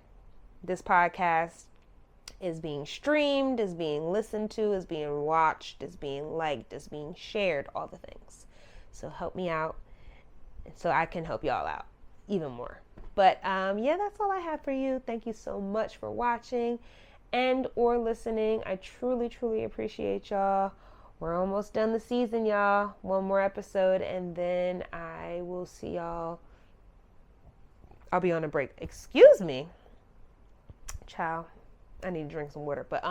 this podcast is being streamed, is being listened to, is being watched, is being liked, is being shared, all the things. So help me out so I can help y'all out even more. But yeah, that's all I have for you. Thank you so much for watching and or listening. I truly, truly appreciate y'all. We're almost done the season, y'all. One more episode, and then I will see y'all. I'll be on a break. Excuse me. Ciao. I need to drink some water. But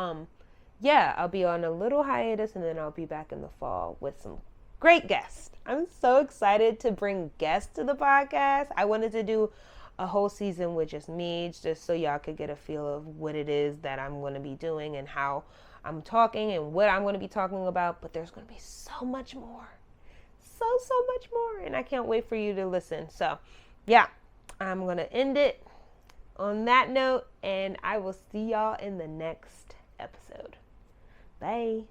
yeah, I'll be on a little hiatus, and then I'll be back in the fall with some great guests. I'm so excited to bring guests to the podcast. I wanted to do a whole season with just me, just so y'all could get a feel of what it is that I'm going to be doing and how I'm talking and what I'm going to be talking about. But there's going to be so much more. So much more. And I can't wait for you to listen. So yeah, I'm going to end it on that note, and I will see y'all in the next episode. Bye.